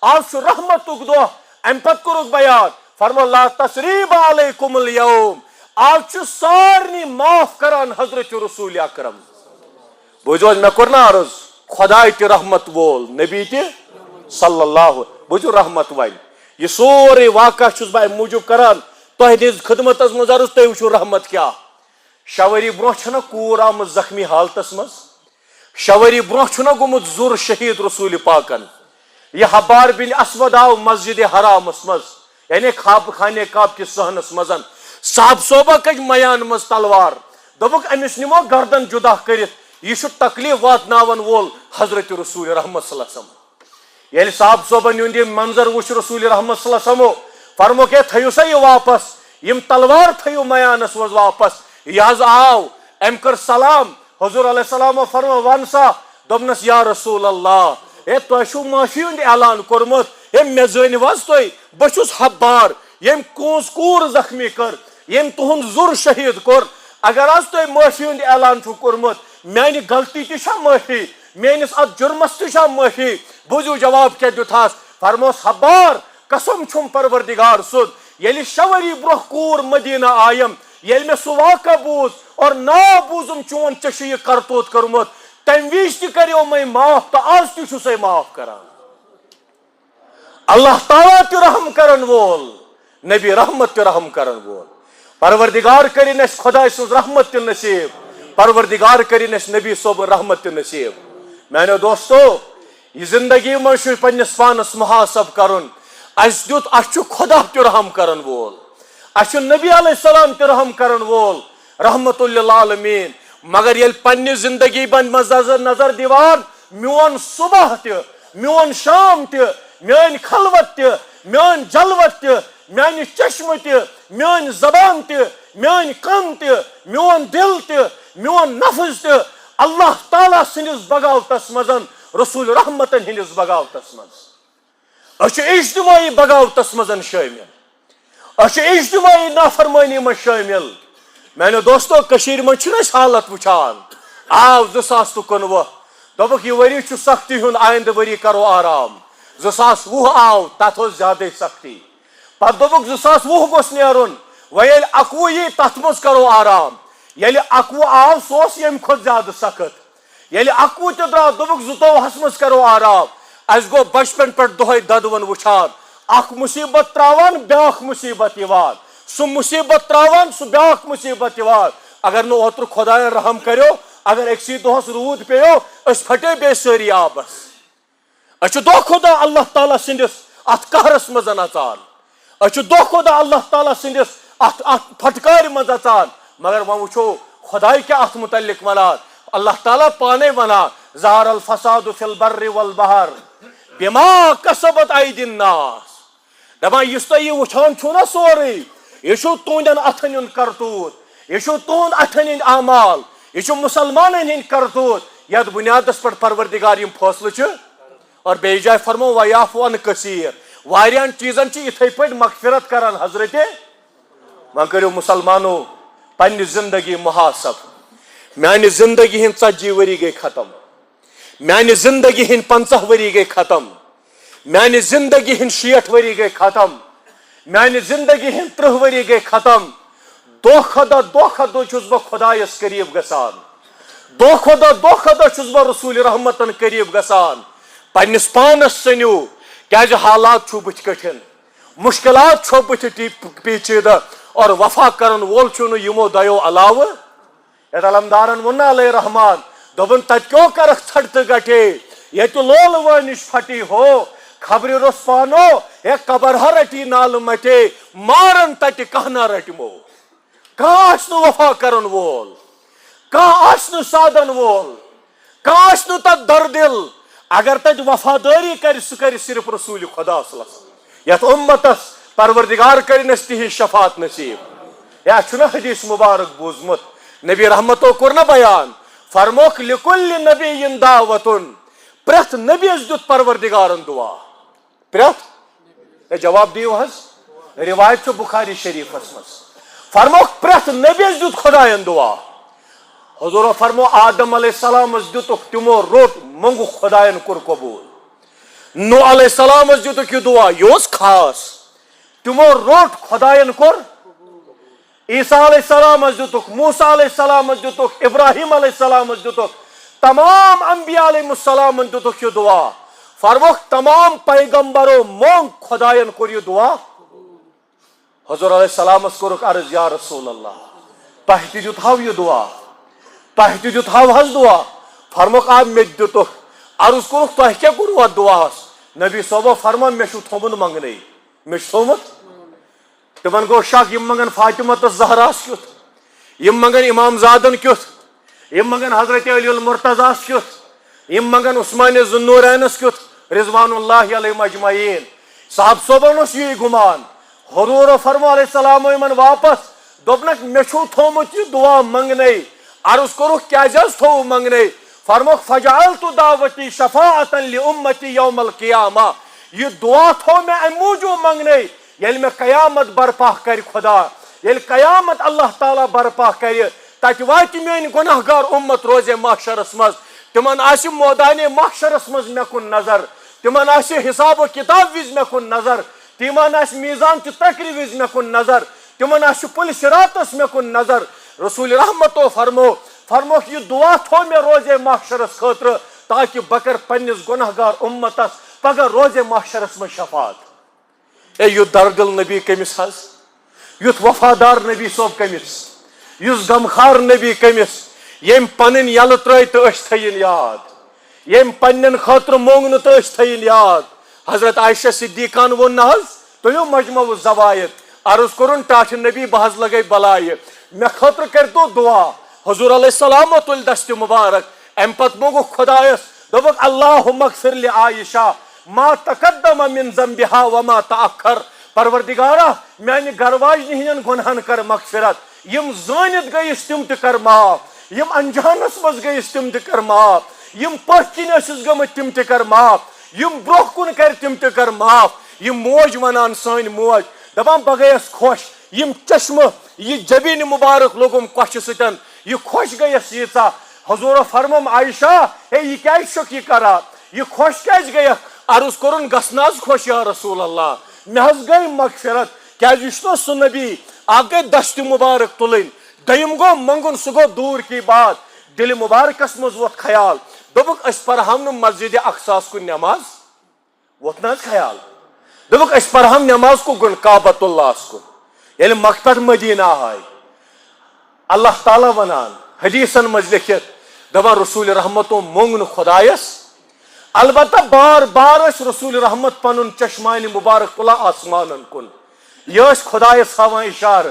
آج رحمتک دہ ام پت کورک بیان فرمو لا تسریب علیکم اليوم آج سارنی معاف کران حضرت رسول اکرم بوجھو مے کور نا عرض خدای تہ رحمت وول نبی تہ صلی اللہ بوجھو رحمت وال یہ سورے واقعہ چھس بہ موجود کران تہذ خدمت مز عرض تھی وچھو رحمت کیا شوری برو چھنا کور آمت زخمی حالتس مز شوری برو چھنا گومت زور شہید رسول پاکن یہ حبار بن اسود آو مسجد حرامس مز یعنی خواب خانے کعب کس صحنس مزن صاحب صوبہ کج میان مز تلوار دبک امس نمو گردن جدا کرت یہ تکلیف واتناون وول حضرت رسول رحمت صلی اللہ علیہ وسلم یل صاحب صوبن یہ منظر وچ رسول رحمت صلی اللہ علیہ وسلم فرمو کہ تھیو سا یہ واپس یم تلوار تھیو میانس مز واپس یہ آو ام کر سلام حضور علیہ السلام فرمو ون سا دبنس یا رسول اللہ اے تہ معافی ہند اعلان کورمت اے مے زن وز تھی بہس حبار یم کونس کور زخمی کر یم تہند زر شہید کور اگر آج تھی معافی ہند اعلان کورمت میانہ غلطی تہ معافی میانس ات جرمس تہ معافی بوزو جواب کیا دتھاس فرموس حبار قسم چھم پروردگار سد یلی شوری برہ کور مدینہ آیم یل میں سہ واقع بوز اور نا بوزم چون چھ یہ کرتوت کرمت تم وز تہ کریو میں معاف تو آج تہ چھسے معاف کران اللہ تعالیٰ تہ رحم کرن وول نبی رحمت تہ رحم کرن وول پروردگار کرن اس خدا سن رحمت تہ نصیب پروردگار کرن اس نبی صوب رحمت تہ نصیب میانو دوستو یہ زندگی من پنس پانس محاسب کرن اس دیت اس خدا تہ رحم کرن وول اس نبی علیہ السلام تہ رحم کرن وول رحمت للعالمین مگر یل پنہ زندگی بن نظر دیوان میون صبح تہ میون شام تہ میون خلوت تہ میون جلوت تہ میانہ چشم تہ میون زبان تہ میون کن تہ میون دل تہ میون نفس تہ اللہ تعالیٰ سندس بغاوتس مزن رسول رحمتن ہندس بغاوتس مز اچھ اجتماعی بغاوتس مزن شامل اچھ اجتماعی نافرمانی من شامل میانو دوستو کشیر من چھنا حالت وچھان آو 2019 دبک یہ وری چھ سختی ہند آئندہ وری کرو آرام 2020 آو تت زیادہ سختی پتہ دبک 2020 گوس نیرن ویل 21 یہ تت مز کرو آرام یلی 21 آو سوس یم کھت زیادہ سخت یلی 21 تہ درا دبک 22 مز کرو آرام اس گو بچپن پہ دہے ددون وچھان اخ مصیبت تراوان بیاکھ مصیبت یوان سہ مصیبت تراوان سہ بیاکھ مصیبت یوان اگر نو اوتر خداین رحم کریو اگر اکسی دہس رود پیو اس پھٹے بے ساری آبس اچھ دہ خدا اللہ تعالیٰ سندس ات قہرس مز اژان اچھ دہ خدا اللہ تعالیٰ سندس ات پھٹکار مز اژان مگر وہ وچھو خدائی کیا ات متعلق ونان اللہ تعالیٰ پانے ونان ظہر الفساد فی البر والبحر بما کسبت ایدی الناس دپان یس تہ یہ وچھان چھو نا سورے یہ چھو تہندین اتھن ہند کرتوت یہ چھو تہند اتھن ہند اعمال یہ چھو مسلمانن ہند کرتوت یتھ بنیادس پر پروردگار یم فیصلہ چھ اور بیٚیہِ جایہِ فرمو ویعفو عن کثیر واریاہن چیزن چھ یتھے پٲٹھۍ مغفرت کران حضرت وۄنۍ کٔرِو مسلمانو پننہِ زندگی محاسب میانہ زندگی ہند 40 وری گئی ختم میانہ زندگی ہند 50 وری گئی ختم میانہ زندگی ہند 60 وری گئی ختم میانہ زندگی ہند 30 وری گئی ختم دہ کھۄتہٕ چھُس بہ خدایس قریب گژھان دہ کھۄتہٕ چھُس بہ رسول رحمتن قریب گژھان پننس پانس سنیو کیازِ حالات چھُ بٕتھِ کٹھن مشکلات چھو بٕتھِ پیچیدہ اور وفا کرن وول چھُ نہٕ یِمو دۄیو علاوٕ یتھ علمدارن ووٚن نا علیہ رحمان دوٚپُن تتہِ کیوں کرکھ ژھٹتہٕ گٹے ییٚتہِ لولوٕ نِش پھٹی ہو خبرِ رُسپانو ہے قبرہا رٹی نالہٕ مٹے مارن تتہِ کانٛہہ نہ رٹمو کانٛہہ آسہِ نہٕ وفا کرن وول کانٛہہ آسہِ نہٕ سادن وول کانٛہہ آسہِ نہٕ تتھ دردل اگر تتہِ وفادٲری کرِ سُہ کرِ صرف رسول خدا صلی اللہ علیہ وسلم یتھ امتس پروردگار کرنس تہنٛز شفاعت نصیب یا چھُنہ حدیث مبارک بوٗزمُت نبی رحمتو کوٚر نہ بیان فرموک لکل نبی دعوتن پرت نبیس دیت پروردگارن دعا پرت جواب دیو حض روایت چھ بخاری شریف مز فرموک پرت نبیس دیت خدایان دعا حضور فرمو آدم علیہ السلام دیتک تمو روٹ منگو خدایان کور قبول نو علیہ السلام دیتک یہ دعا یہ خاص تمو روٹ خدایان کور عیسیٰ علیہ السلام دیتک موسیٰ علیہ السلام دیتک ابراہیم علیہ السلام دیتک تمام انبیاء علیہ السلام دیتک یہ دعا فرموک تمام پیغمبرو مونگ خدایان کور یہ دعا حضور علیہ السلام کورک عرض یا رسول اللہ تہ تہ دیتہو یہ دعا تہ تہ دیتہو حض دعا فرموک آ مے دیتک عرض کورک تہ کیا کورو ات دعاس نبی صوبہ فرمان مے چھو تھومن منگنے مے چھو تھومت تمن گو شک یم منگن فاطمہ تو زہراس کیت یم منگن امام زادن کیت یم منگن حضرت علی المرتضیٰ کیت یم منگن عثمان ذوالنورینس کیت رضوان اللہ علیہم اجمعین صاحب صوبن اس یہ گمان حضور فرمو علیہ السلام یمن واپس دوپنک مے چھو تھومت یہ دعا منگنے عرض کورک کیا جز تھو منگنے فرموک فجعلت دعوتی شفاعتا لامتی یوم القیامہ یہ دعا تھو میں ام موجود منگنے یل میں قیامت برپا کر خدا یل قیامت اللہ تعالیٰ برپا کر تک وات میان گناہ گار امت روزے محشرس مز تمن آس مودان محشرس مز مے کن نظر تمن آس حساب و کتاب وز مے کن نظر تمن آس میزان چہ تکری وز مے کن نظر تمن آس پل صراطس مے کن نظر رسول رحمتو فرموک یہ دعا تھو میں روزے محشرس خاطر تاکہ بکر پنس گناہ گار امتس پگہ روزے محشرس میں شفاعت اے یھ دردل نبی کمس حض یھ وفادار نبی صوب کمس یس غمخار نبی کمس یم پنن یل ترٲے تو أسۍ تھٲیِن یاد یم پنن خاطر مونگ نہٕ تو أسۍ تھٲیِن یاد حضرت عائشہ صدیقان وون نہ حض تُلِو مجموع الزوائد عرض کوٚرُن ٹاٹھ نبی بہ حض لگے بلایہِ مے خاطر کٔرۍتو دعا حضور علیہ السلام تُلۍ دست مبارک ام پت موگو خدایس دوپک اللہم اغفر لعائشہ ما تقدم من ذنبها وما تأخر پروردگارہ میانہ گرواجنہ ہندین گناہن کر مغفرت یم زانت گئیس تم تہ کر معاف یم انجانس مز گئیس تم تہ کر معاف یم پتھ کن ٲسٕس گٔمٕتۍ تم تہ کر معاف یم برونٛہہ کُن کر تم تہ کر معاف یم موج ونان سٲنۍ موج دپان بہ گٔیس خۄش یم چشمہ یہ جبین مبارک لوگم کوشش ستن یہ خوش گئیس ییژا حضور فرمم عائشہ ہے یہ کیا شک یہ کرا یہ خوش کیاز گئی عرض کرن گسناز خوش یا رسول اللہ مے حض گئی مغفرت کیا سہ نبی اک گئی دست مبارک تلن دیم گو منگن سہ گو دور کی بات دل مبارکس مز ووت خیال دوپک اس پرہم نہ مسجد اقصاس کن نماز ووت نا خیال دوپک اس پرہم نماز کو گن کعبۃ اللہ کن یل مقصد مدینہ آئی اللہ تعالیٰ ونان حدیثن مز لکھت دپان رسول رحمتو مونگ خدایس البتہ بار بار اس رسول رحمت پنن چشمان مبارک تلا آسمان کن یہ خدایس ہاوان اشارہ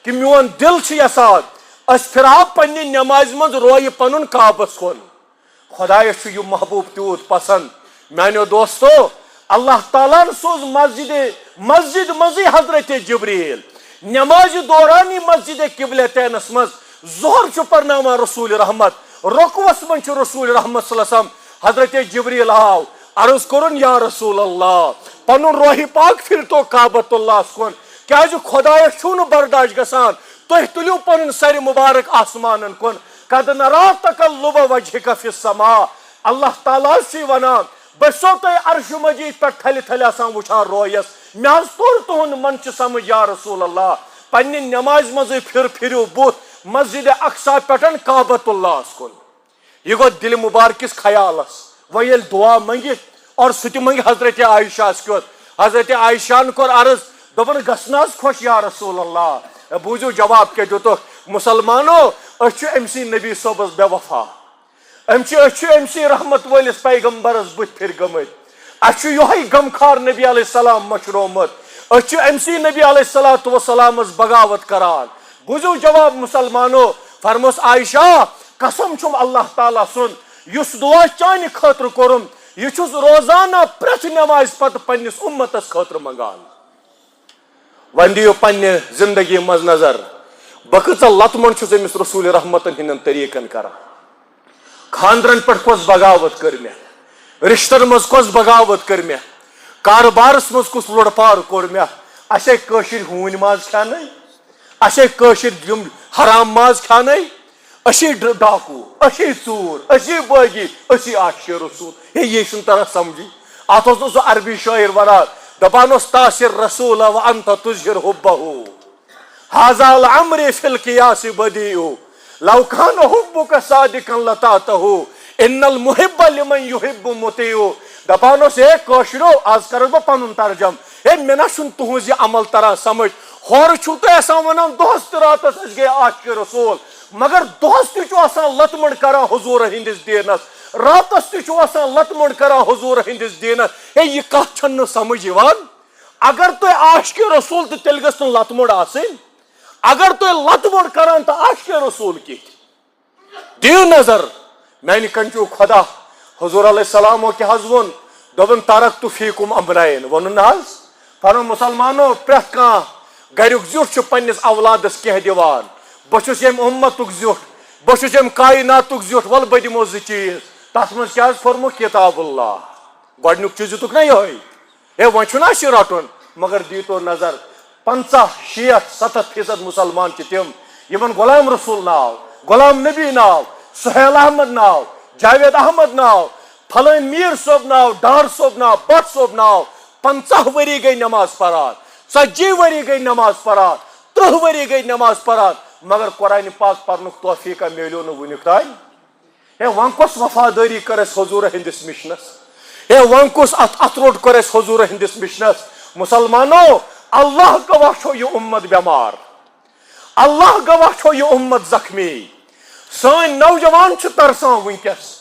کہ میون دل یسان اس پھرا پنہ نماز مز روی پنن کعبس کن خدایس یہ محبوب تیوت پسند میانو دوستو اللہ تعالیٰ سوز مسجد مزی حضرت جبریل نماز دورانی مسجد قبلتینس مز ظہر پرناوان رسول رحمت رکوس من رسول رحمت صلی اللہ علیہ وسلم حضرت جبریل آو عرض کرن یا رسول اللہ پنن روح پاک پھر تو کعبۃ اللہ کن کیا خدایس چھو برداشت گسان تھی تلیو پنن سر مبارک آسمان کن قد نرا تقلب وجهک فی السماء اللہ تعالیٰ سی ونان بسو تہ عرش مجید پہ تھل تھل آسان وچھان رویس مے حض توڑ تہند من چھ سمجھ یا رسول اللہ پنہ نماز مزے پھرو بت مسجد اقصا پٹن کعبۃ اللہ کن یہ گو دل مبارکس خیالس وہ یل دعا منگت اور سہ منگ حضرت عائشہ کیت حضرت عائشہ کور عرض دپن گسناز خوش یا رسول اللہ بوزو جواب کے دیتک مسلمانو اچھ امسی نبی صوبس بے وفا امسی رحمت ولس پیغمبرس بت پھر گمت اچھ یہ غمخار نبی علیہ السلام مشرومت اچھ امسی نبی علیہ السلام بغاوت کران بوزو جواب مسلمانو فرموس عائشہ قسم چھم اللہ تعالیٰ سن یس دعا چانہ خاطر کورم یہ چھس روزانہ پریت نماز پتہ پنس امتس خاطر منگان ون دیو پنہ زندگی مز نظر بہ کۭژاہ لت من چھس امس رسول رحمتن ہندین طریقن کران خاندرن پہ کس بغاوت کر مے رشتن مز کس بغاوت کر مے کاربارس مز کس لڑ پار کور مے اسے کشر ہون ماز کھانے اسے کشر یم حرام ماز کھانے اسی ڈاکو اسی ژور اسی باغی اسی عاشق رسول یہ چھن تران سمجھی ات سہ عربی شاعر ونان دپان تاثر رسول وانت تظہر حبہ هذا الامر في القياس بديع لو كان حبك صادقا لطاعته ان المحب لمن يحب مطيع دپانوس اے کشرو آز کرو بہ پنن ترجم اے مے نا چھن تہنز یہ عمل تران سمجھ ہور چھو تو ایسا ونان دہس تہ راتس اس گئے عاشق رسول مگر دہس تہ چھو آسان لتمڑ کران حضور ہندس دینس راتس تہ چھو آسان لتمڑ کران حضور ہندس دینس اے یہ کتھ چھن سمجھ یوان اگر تو عاشق رسول تو تیل گژھن لتمڑ آسن اگر تو لتمڑ کران تو عاشق رسول کی دیو نظر میانہ کنچو خدا حضور علیہ السلام کہ حض ون دپن ترکت فیکم امرین ونن حض فرمون مسلمانو پریت کان گریک زیوٹ پنس اولادس کی دیوان بہس یم امتک زیوٹ بہس یم کائناتک زیوٹ ول بہ دمو ز چیز تس من کیا فرمو کتاب اللہ گۄڈنیُک چیز دتک نا یہ وۄنۍ چھُنہ اَسہِ رٹُن مگر دیتو نظر 50-60-70% مسلمان تم یمن غلام رسول ناو غلام نبی ناو سہیل احمد ناو جاوید احمد ناو فلان میر صوب ناو ڈار صوب ناو بٹ صوب ناو 50 ؤری گئی نماز پران 40 ؤری گئی نماز پران 30 ؤری گئی نماز پران مگر قرآن پاک پرنک توفیقہ میلیو نہ ونیک تام ہے ون کس وفاداری کر اس حضور ہندس مشنس ہے ون کس ات روٹ کر اس حضور ہندس مشنس مسلمانو اللہ گواہ چھو یہ امت بیمار اللہ گواہ چھو یہ امت زخمی سان نوجوان چھ ترسان ونکس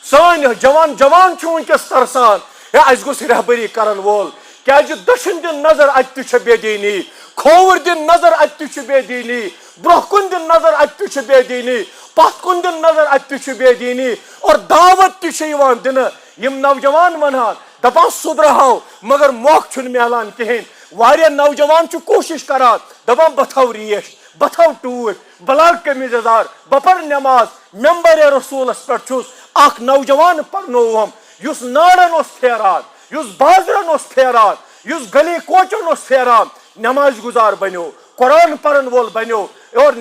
سان جوان چھ ونکس ترسان ہے اس گوس رہبری کرن وول کیا دشن دن نظر ات چھ بے دینی کھوور دن نظر ات چھ بے دینی برہ کن دن نظر ات چھ بے دینی پت کن دن نظر ات چھ بے دینی اور دعوت تہ چھ یوان دن یم نوجوان ونان دپان سدرہو مگر موقع چھن ملان کہین واریاہ نوجوان چھ کوشش کران دپان بہ تھو ریش بہ تھو ٹوٹ بہ لاگ قمیض یزار بہ پر نماز ممبر رسولس پہ چھس اخ نوجوان پرنوہم یس نارن اس پھیران یس بازرن اس پھیران یس گلی کوچن اس پھیران نماز گزار بنیو قرآن پرن وول بنیو اور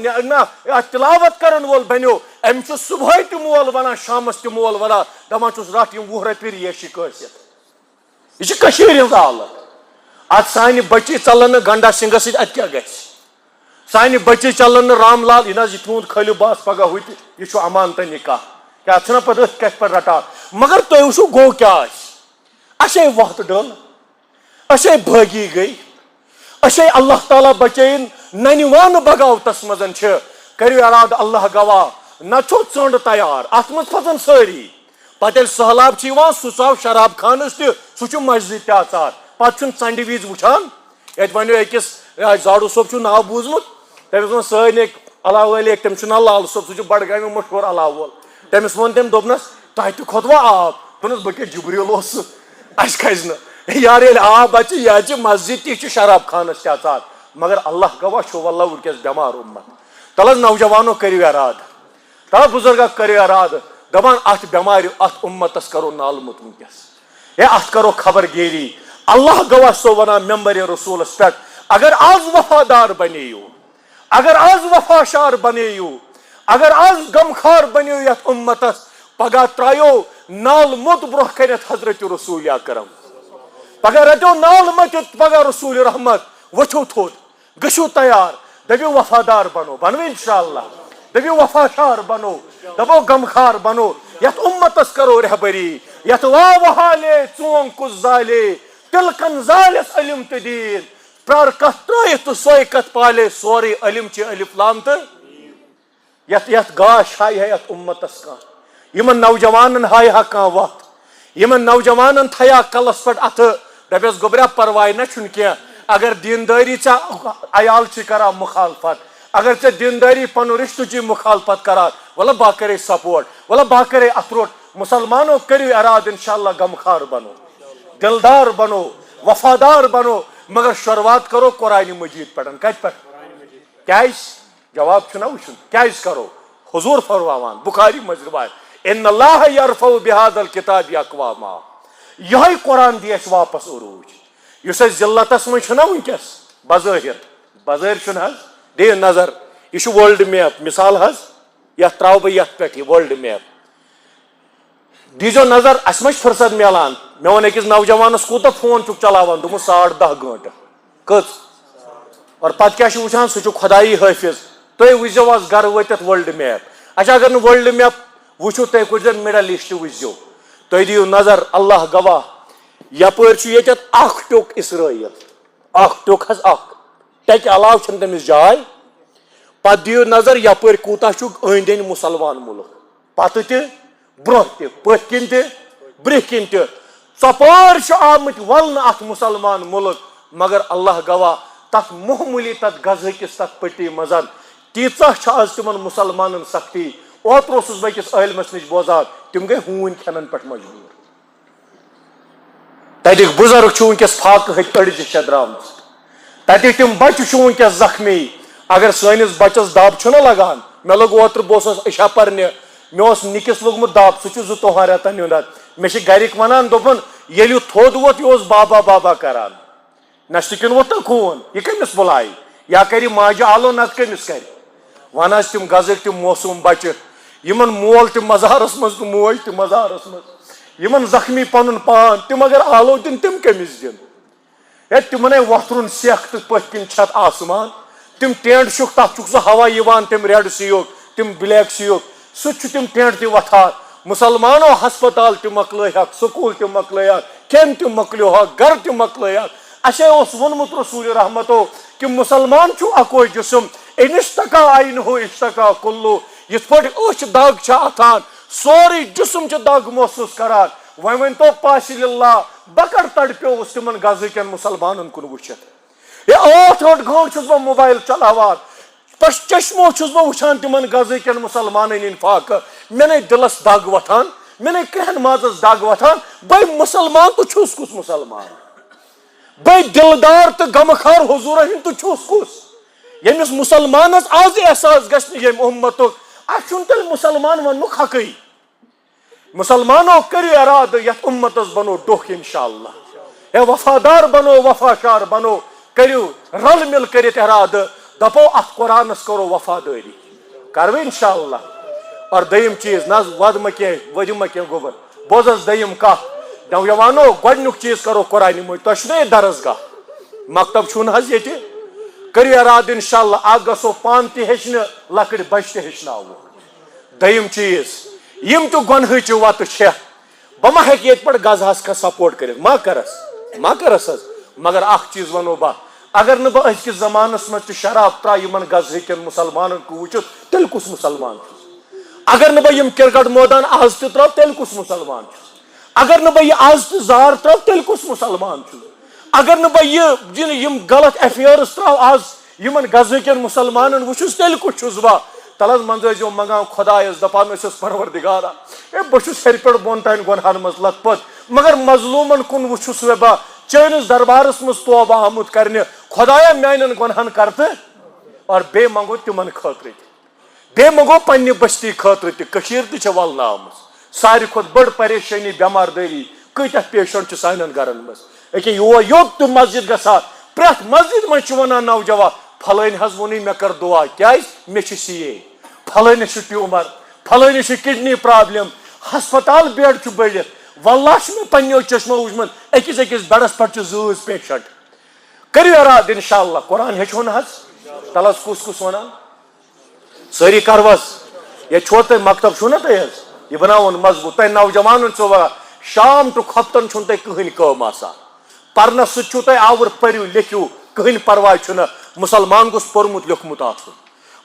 تلاوت کرن وول بنیو ام چھ صبح تہ مول ونان شامس تہ مول ونان دپان چھس رٹ یم 20 رۄپیہِ ریشہِ کٲسِتھ یہ چھ کشمیر ہنز حالت ات سانہ بچی ژلن گنڈا سنگس سۭتۍ ات کیا گژھِ سانہ بچی چلن رام لال یہ نظ یہ تہد کھلو باس پگہ ہوت یہ چھ امانت نکاح کیا چھنا پتہ ات کتھ پہ رٹان مگر تھی وچھو گو کیا اچھے وقت ڈل اچھے بھاگی گئی اچھے اللہ تعالیٰ بچین ننہ وان بغاوتس مزن کرو اراد اللہ گواہ نہ چھو ژنڈ تیار ات مز پھسن ساری پتہ ییٚلہِ سہلاب چھ یوان سُہ ژاو شراب خانس تہ سُہ چھُ مسجد تہ اژان پتہ چھُنہٕ ژنڈِ وز وچھان یت ونیو أکِس زاڑو صٲب چھُ ناو بوٗزمُت تٔمِس ووٚن سٲنۍ علاو علی تٔمِس چھُ ناو لال صٲب سُہ چھُ بڈگامہِ مشہوٗر علاو وول تٔمِس ووٚن تٔمۍ دوٚپنس تۄہہِ تہِ کھوٚتوا آب دوٚپنس بہٕ کیٛاہ جبریٖل اوسُس اَسہِ کھسہِ نہٕ یارٕ ییٚلہِ آب اژِ یہِ اژِ مسجد تہِ چھُ شراب خانس تہِ اژان مگر اللہ گواہ چھُ واللہ ونکیٚس بٮ۪مار اُمت تل حظ نوجوانو کٔرِو اراد تل بُزرگا کٔرِو اراد دپان ات بٮ۪مارِ ات اُمتس کرو نالمُت ونکیٚس ہے ات کرو خبر گیری اللہ گواہ سو ونان ممبر رسولس پہ اگر آز وفادار بنیو اگر آز وفاشار بنیو اگر آز غمخار بنیو یت امتس پگہ ترایو نال مت برہ کرت حضرت رسول اکرم پگہ رٹو نال مت پگہ رسول رحمت وچھو تھوت گژھو تیار دپیو وفادار بنو بنو انشاءاللہ دپیو وفاشار بنو دپو غمخار بنو یت امتس کرو رہبری یت واہ وحالے ژون کس زالے تلکن زالس علم تو دین پرار کت ترائت تو سوئی کت پالے سورے علم چھ الف لام تو یت یت گاش ہائی ہے یت امتس کان یمن نوجوانن ہائی ہا کان وقت یمن نوجوانن تھیا کلس پٹ ات دپیس گوبرا پرواے نہ چھن کیا اگر دینداری چا عیال چھ کرا مخالفت اگر ژے دینداری پن رشتہ چی مخالفت کران ولا با کرے سپورٹ ولا با کرے اتروٹ مسلمانوں کریو اراد انشاءاللہ غمخار بنو دلدار بنو وفادار بنو مگر شروعات کرو قرآن مجید پڑھن کت پہ کیاز جواب چھنا وچھن کیاز کرو حضور فرماوان بخاری مز روایت ان اللہ یرفع بہذا الکتاب اقواما یہ قرآن دی اس واپس عروج اس ذلتس من چھنا ونکس بظاہر چھنا دیو نظر یہ ورلڈ میپ مثال حظ یت تراو بہ یت پہ ورلڈ میپ دیزو نظر اس مچ فرصت ملان مے ون أکس نوجوانس کوتا فون چھ چلاوان دوٚپمُس 10.5 گھنٹہ کٔژ اور پتہ کیا وچھان سہ خدائی حافظ تھی وچو آز گھر وتت ورلڈ میپ اچھا اگر ورلڈ میپ وچھو تھی کھن مڈل ایسٹ وچو تھی دیو نظر اللہ گواہ یپر یتت اخ ٹوک اسرائیل اخ ٹوک حظ اخ ٹکہ علاوہ چھن تمس جائے پتہ دیو نظر یپر کوتا أندۍ أندۍ مسلمان ملک پتہ تہ برہ تہ پتھ کن تہ برہ کن تہ ژپٲرۍ چھِ آمٕتۍ ولنہٕ اتھ مسلمان ملک مگر اللہ گواہ تت معمولی تت غزہ کس تت پٹی مز تیژہ چھ آز تمن مسلمانن سختی اوتر اوسُس بہٕ أکِس عٲلمس نش بوزان تم گئی ہوٗنۍ کھٮ۪نن پٮ۪ٹھ مجبوٗر تتِکۍ بُزرگ چھِ ونکس فاقہٕ ہتھۍ أڑجہِ چھےٚ درامٕژ تتِکۍ تِم بچہِ چھِ ونکس زخمی اگر سٲنِس بچس دب چھُنہ لگان مےٚ لوٚگ اوترٕ بہٕ اوسُس عشا پرنہِ مےٚ اوس نِکِس لوٚگمُت دب سُہ چھُ 2-3 رٮ۪تن ہُنٛد مےٚ چھِ گرِکۍ ونان دوٚپُن ییٚلہِ یہِ تھوٚد ووت یہِ اوس بابا بابا کران نشتہ کن ووت نا خوٗن یہِ کٔمِس بُلایہِ یا کرِ ماجہِ آلو نتہٕ کٔمِس کرِ ون حظ تِم غزٕکۍ تِم موسوٗم بچہِ یمن مول تہِ مزارس منٛز تہٕ موج تہِ مزارس منٛز یمن زخمی پنُن پان تِم اگر آلو دِن تِم کٔمِس دِن ہے تِمن وۄتھرُن سیٚکھ تہٕ پٔتھۍ کِنۍ چھت آسمان تِم ٹینٹ چھُکھ تتھ چھُکھ سُہ ہوا یِوان تِم ریڈ سیُک تِم بلیک سیُک سُہ تہِ چھُ تِم ٹینٹ تہِ وۄتھان مسلمانو ہسپتال تہِ مۄکلٲیہکھ سکوٗل تہِ مۄکلٲیہکھ کھٮ۪ن تہِ مۄکلیوہکھ گرٕ تہِ مۄکلٲیہکھ اسے اوس ووٚنمُت رسول رحمتو کہ مسلمان چھُ اکوے جسم ان اشتقا عینہ اشتقا کلو یتھ پٲٹھۍ أچھ دگ چھِ اتھان سورُے جسم چھُ دگ محسوٗس کران وۄنۍ ؤنتو پاسہِ للہ بکر تڑپیوُس تِمن غزٕکٮ۪ن مسلمانن کُن وٕچھِتھ ہے 8 گھنٹہٕ چھُس بہٕ موبایل چلاوان چشمو چھُس بہٕ وٕچھان تِمن غزٕکٮ۪ن مسلمانن ہٕنٛدۍ فاقہٕ مےٚ نے دلس دگ وۄتھان مےٚ نے کرٛہن مازس دگ وۄتھان بے مسلمان تہٕ چھُس کُس مسلمان بے دلدار تہٕ غمخار حضوٗرن ہُنٛد تہٕ چھُس کُس ییٚمِس مسلمانس آز احساس گژھِ نہٕ ییٚمہِ اُمتُک اَسہِ چھُنہٕ تیٚلہِ مسلمان وننُک حقٕے مسلمانو کٔرِو ارادٕ یتھ اُمتس بنو ڈوٚکھ انشاء اللہ ہے وفادار بنو وفاشار بنو کٔرِو رل مل کٔرِتھ ارادٕ دپو اتھ قرآنس کرو وفادٲری کرو انشاء اللہ اور دوٚیِم چیٖز نہ حظ ود مہ کینٛہہ ؤدِو مہ کینٛہہ گوٚبُر بوز حظ دوٚیِم کتھ نوجوانو گۄڈنیُک چیٖز کرو قرآنہِ مٔجیٖد تۄہہِ چھُو نا ییٚتہِ درسگاہ مکتب چھُو نہٕ حظ ییٚتہِ کٔرِو ارادٕ انشاء اللہ اکھ گژھو پانہٕ تہِ ہیٚچھنہِ لۄکٕٹۍ بچہِ تہِ ہیٚچھناوو دوٚیِم چیٖز یِم تہِ گۄنہٕچہِ وتہٕ چھےٚ بہٕ ما ہیٚکہٕ ییٚتہِ پٮ۪ٹھ غزہس کانٛہہ سپورٹ کٔرِتھ ما کرس حظ مگر اکھ چیٖز ونو بہٕ اگر نہٕ بہٕ أزکِس زمانس منٛز تہِ شراب ترٛاوٕ یِمن غزہٕکٮ۪ن مسلمانن کُن وٕچھِتھ تیٚلہِ کُس مسلمان چھُس اگر نہٕ بہٕ یِم کرکٹ مٲدان آز تہِ ترٛاوٕ تیٚلہِ کُس مسلمان چھُس اگر نہٕ بہٕ یہِ آز تہِ زار ترٛاوٕ تیٚلہِ کُس مسلمان چھُس اگر نہٕ بہٕ یِم غلط ایفیٲرٕس ترٛاوٕ آز یِمن غزہٕکٮ۪ن مسلمانن وٕچھُس تیٚلہِ کُس چھُس بہٕ تل حظ منٛزٕ ٲسۍزیو منگان خۄدایس دپان ٲسِس پروردِگارا ہے بہٕ چھُس ہیٚرِ پٮ۪ٹھ بۄن تانۍ گۄنہن منٛز لت پت مگر مظلوٗمن کُن وٕچھُس وے بہٕ چٲنِس دربارس منٛز توبہ آمُت کرنہِ خۄدایا میانٮ۪ن گۄنہن کر تہٕ اور بیٚیہِ منگو تِمن خٲطرٕ تہِ بیٚیہِ منگو پننہِ بستی خٲطرٕ تہِ کٔشیٖر تہِ چھےٚ ولنہٕ آمٕژ ساروی کھۄتہٕ بٔڑ پریشٲنی بٮ۪مار دٲری کۭتیاہ پیشنٹ چھِ سانٮ۪ن گرن منٛز أکیاہ یوٚت تہِ مسجد گژھان پرٛٮ۪تھ مسجد منٛز چھِ ونان نوجوان فلٲنۍ حظ ووٚنُے مےٚ کر دعا کیازِ مےٚ چھُ CA فلٲنِس چھُ ٹیوٗمر فلٲنِس چھِ کڈنی پرابلم ہسپتال بیڈ چھُ بٔڑِتھ واللہ چھُ مےٚ پننیو چشمو وٕچھمُت أکِس بیڈس پٮ۪ٹھ چھِ 2 پیشنٹ کٔرِو ارادٕ انشاء اللہ قرآن ہیٚچھو نہ حظ تل حظ کُس ونان سٲری کرو حظ ییٚتہِ چھُوا تۄہہِ مکتب چھُو نا تۄہہِ حظ یہِ بناوُن مضبوٗط تۄہہِ نوجوانن چھُو وَنان شام ٹُو ہفتن چھُنہٕ تۄہہِ کٕہٕنۍ کٲم آسان پرنس سۭتۍ چھُو تۄہہِ آوُر پٔرِو لیکھِو کٕہٕنۍ پرواے چھُنہٕ مسلمان گوٚژھ پوٚرمُت لیوٚکھمُت آسُن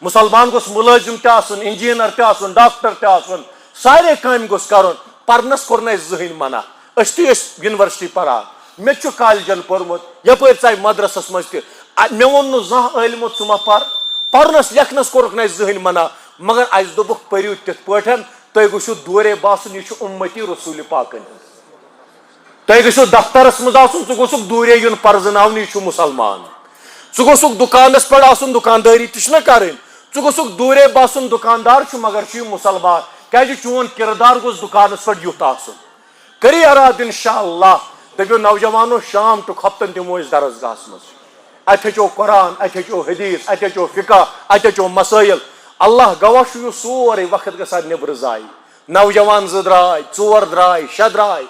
مسلمان گوٚژھ مُلٲزِم تہِ آسُن انجیٖنر تہِ آسُن ڈاکٹر تہِ آسُن سارے کامہِ گوٚژھ کرُن پرنس کوٚر نہٕ اَسہِ زٕہٕنۍ منع أسۍ تہِ ٲسۍ یونیورسٹی پران مےٚ تہِ چھُ کالجن پوٚرمُت یپٲرۍ ژاے مدرسس منٛز تہِ مےٚ ووٚن نہٕ زانٛہہ عٲلمو ژٕ ما پر پرنس لیکھنس کوٚرُکھ نہٕ اَسہِ زٕہٕنۍ منع مگر اَسہِ دوٚپُکھ پٔرِو تِتھ پٲٹھۍ تُہۍ گٔژھِو دوٗرے باسُن یہِ چھُ اُمتی رسوٗلِ پاکن ہُنٛد تُہۍ گٔژھِو دفترس منٛز آسُن ژٕ گوٚژھُکھ دوٗرے یُن پرزناونہٕ یہِ چھُ مُسلمان ژٕ گوٚژھُکھ دُکانس پٮ۪ٹھ آسُن دُکاندٲری تہِ چھِ نہ کرٕنۍ ژٕ گوٚژھُکھ دوٗرے باسُن دُکاندار چھُ مگر چھُ یہِ مُسلمان کیازِ چون کردار گوٚژھ دُکانَس پٮ۪ٹھ یُتھ آسُن کٔرِو ارادٕ انشاءاللہ دٔپِو نوجوانو شام ٹُک ہفتن دِمو أسۍ درسگاہس منٛز اَتہِ ہیٚچھو قرآن اَتہِ ہیٚچھو حدیث اَتہِ ہیٚچھو فقہ اَتہِ ہیٚچھو مسٲیل اللہ گواہ چھُ یہِ سورُے وقت گژھان نیٚبرٕ ضایہِ نوجوان 2 درٛاے 4 درٛاے 6 درٛاے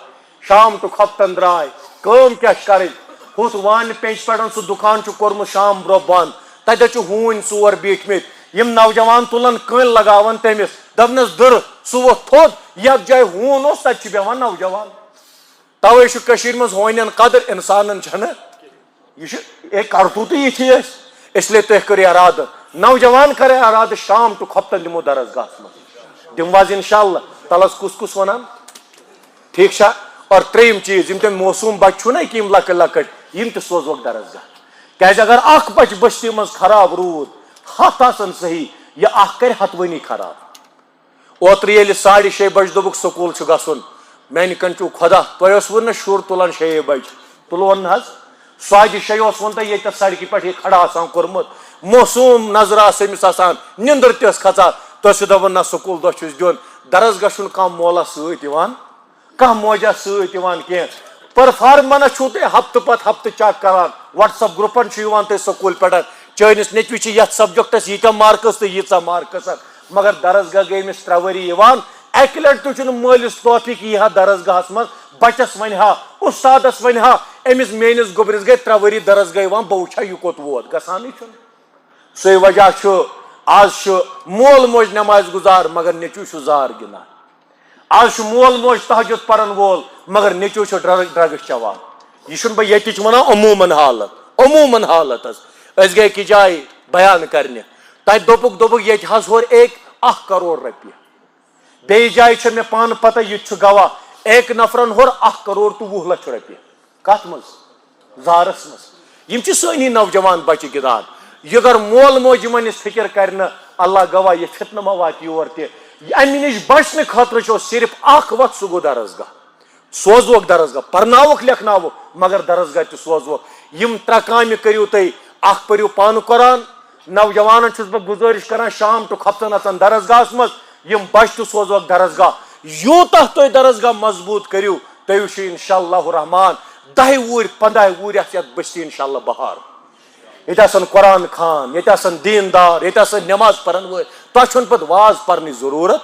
شام ٹُک ہفتن درٛاے کٲم کیٛاہ چھِ کَرٕنۍ ہُتھ وانہِ پیٚنٛچہِ پٮ۪ٹھ سُہ دُکان چھُ کوٚرمُت شام برونٛہہ بنٛد تَتٮ۪تھ چھِ ہوٗنۍ 4 بیٖٹھمٕتۍ یِم نوجوان تُلان کٔنۍ لگاوان تٔمِس دَپنَس دٕرٕ سُہ ووٚتھ تھوٚد یَتھ جایہِ ہوٗن اوس تَتہِ چھِ بیٚہوان نوجوان تَوَے چھُ کٔشیٖرِ منٛز ہونٮ۪ن قدٕر اِنسانن چھَنہٕ یہ اے کرتوٗتٕے یِتھی ٲسۍ اسلیے تُہۍ کٔرِو ارادٕ نوجوان کرے ارادٕ شام ٹُک ہفتن دِمو درسگاہس منٛز دِمہٕ حظ انشاءاللہ تلس کُس وَنان ٹھیٖک چھا اور ترٛیٚیِم چیٖز یِم تِم موسوٗم بچہٕ چھُ نا یہِ یِم لۄکٕٹۍ لۄکٕٹۍ یِم تہِ سوزوکھ درسگاہ کیازِ اگر اکھ بچہٕ بستی منٛز خراب روٗد 100 آسن صحیح یہِ اکھ کرِ 100 خراب اوترٕ ییٚلہِ 6:30 بجہِ دوٚپُکھ سکوٗل چھُ گژھُن میانہِ کنچوٗ خۄدا تۄہہِ اوسوٕ نہٕ شُر تُلان 6 بجہِ تُلوُن نہٕ حظ 6:30 اوس وۄنۍ تۄہہِ ییٚتٮ۪تھ سڑکہِ پٮ۪ٹھ یہِ کھڑا آسان کوٚرمُت موسوٗم نظر آسہِ أمِس آسان نِندٕر تہِ ٲس کھژان تۄہہِ چھُ دپان نہ سکوٗل دۄہ چھُس دیُن درسگاہ چھُنہٕ کانٛہہ مولا سۭتۍ یِوان کانٛہہ موجا سۭتۍ یِوان کینٛہہ پٔرفارمنس چھُو تُہۍ ہفتہٕ پتہٕ ہفتہٕ چیک کران وٹسپ گرُپن چھُ یِوان تۄہہِ سکوٗل پٮ۪ٹھ چٲنِس نیٚچوِس چھِ یتھ سبجکٹس ییٖتیاہ مارکٕس تہٕ ییٖژاہ مارکٕس مگر درسگاہ گٔے أمِس 3 ؤری یِوان اکہِ لٹہِ تہِ چھُنہٕ مٲلِس توفیٖق یی ہا درسگاہس منٛز بچس ونہِ ہا اُستادس ونہِ ہا أمِس میٲنِس گوٚبرِس گٔے 3 ؤری درسگاہ یِوان بہٕ وٕچھا یہِ کوٚت ووت گژھانٕے چھُنہٕ سُے وجہ چھُ آز چھُ مول موج نٮ۪مازِ گُزار مگر نیٚچوٗ چھُ زار گِنٛدان آز چھُ مول موج تہجُد پرن وول مگر نیٚچوٗ چھُ ڈرگٕس چٮ۪وان یہِ چھُنہٕ بہٕ ییٚتِچ ونان عموٗمن حالت حظ أسۍ گٔے أکِس جایہِ بیان کرنہِ تتہِ دوٚپُکھ ییٚتہِ حظ ہور 1 کروڑ رۄپیہِ بیٚیِس جایہِ چھِ مےٚ پانہٕ پتہ یہِ تہِ چھُ گواہ 1 نفرن ہور 1 کروڑ تہٕ 20 لچھ رۄپیہِ کتھ منٛز زارس منٛز یِم چھِ سٲنی نوجوان بچہِ گِنٛدان یہِ اگر مول موج یِمن نِش فِکر کرِ نہٕ اللہ گواہ یہِ فتنہٕ ما واتہِ یور تہِ امہِ نِش بچنہٕ خٲطرٕ چھُ صرف اکھ وتھ سُہ گوٚو درسگاہ سوزوکھ درسگاہ پرناوُکھ لیکھناوُکھ مگر درسگاہ تہِ سوزوکھ یِم 3 کامہِ کٔرِو تُہۍ اکھ پٔرِو پانہٕ قرآن نوجوانن چھُس بہٕ گُزٲرِش کران شام ٹُک ہفتن اژن درسگاہس منٛز یِم بچہٕ تہِ سوزوکھ درسگاہ یوٗتاہ تُہۍ درسگاہ مضبوٗط کٔرِو تُہۍ وٕچھِو انشاءاللہ رحمان 10 وُہٕرۍ 15 وُہٕرۍ آسہِ یتھ بستی انشاءاللہ بہار ییٚتہِ آسن قرآن خان ییٚتہِ آسن دیٖندار ییٚتہِ آسن نٮ۪ماز پرن وٲلۍ تۄہہِ چھُنہٕ پتہٕ واز پرنٕچ ضروٗرت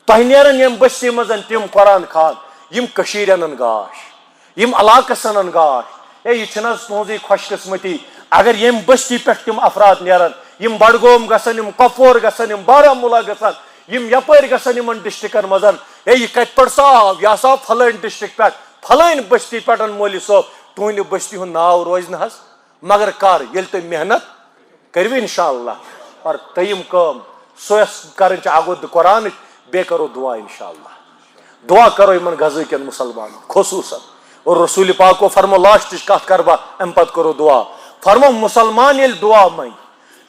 تۄہہِ نیرن ییٚمہِ بستی منٛز تِم قرآن خان یِم کٔشیٖرِ انن گاش یِم علاقس انن گاش ہے یہِ چھِنہٕ حظ تُہنٛزٕے خۄش قٕسمتی اگر ییٚمہِ بستی پٮ۪ٹھ تِم افراد نیرن یِم بڈگوم گژھن یِم کۄپوور گژھن یِم بارہمولہ گژھن یِم یپٲرۍ گژھن یِمن ڈسٹرکن منٛز ہے یہِ کتہِ پٮ۪ٹھ آو یہِ ہسا آو فلٲنۍ ڈسٹرک پٮ۪ٹھ فلٲنۍ بستی پٮ۪ٹھ مولوی صٲب تُہنٛدِ بستی ہُنٛد ناو روزِ نہٕ حظ مگر کر ییٚلہِ تُہۍ محنت کٔرِو انشاءاللہ اور دوٚیِم کٲم سۄ یۄس کرٕنۍ چھِ اکھ گوٚو قرآنٕچ بیٚیہِ کرو دُعا انشاءاللہ دعا کرو یِمن غزہ کٮ۪ن مُسلمانن خصوٗصن اور رسوٗلِ پاکو فرمو لاسٹٕچ کتھ کرٕ بہٕ امہِ پتہٕ کرو دعا فرمو مُسلمان ییٚلہِ دعا منٛگہِ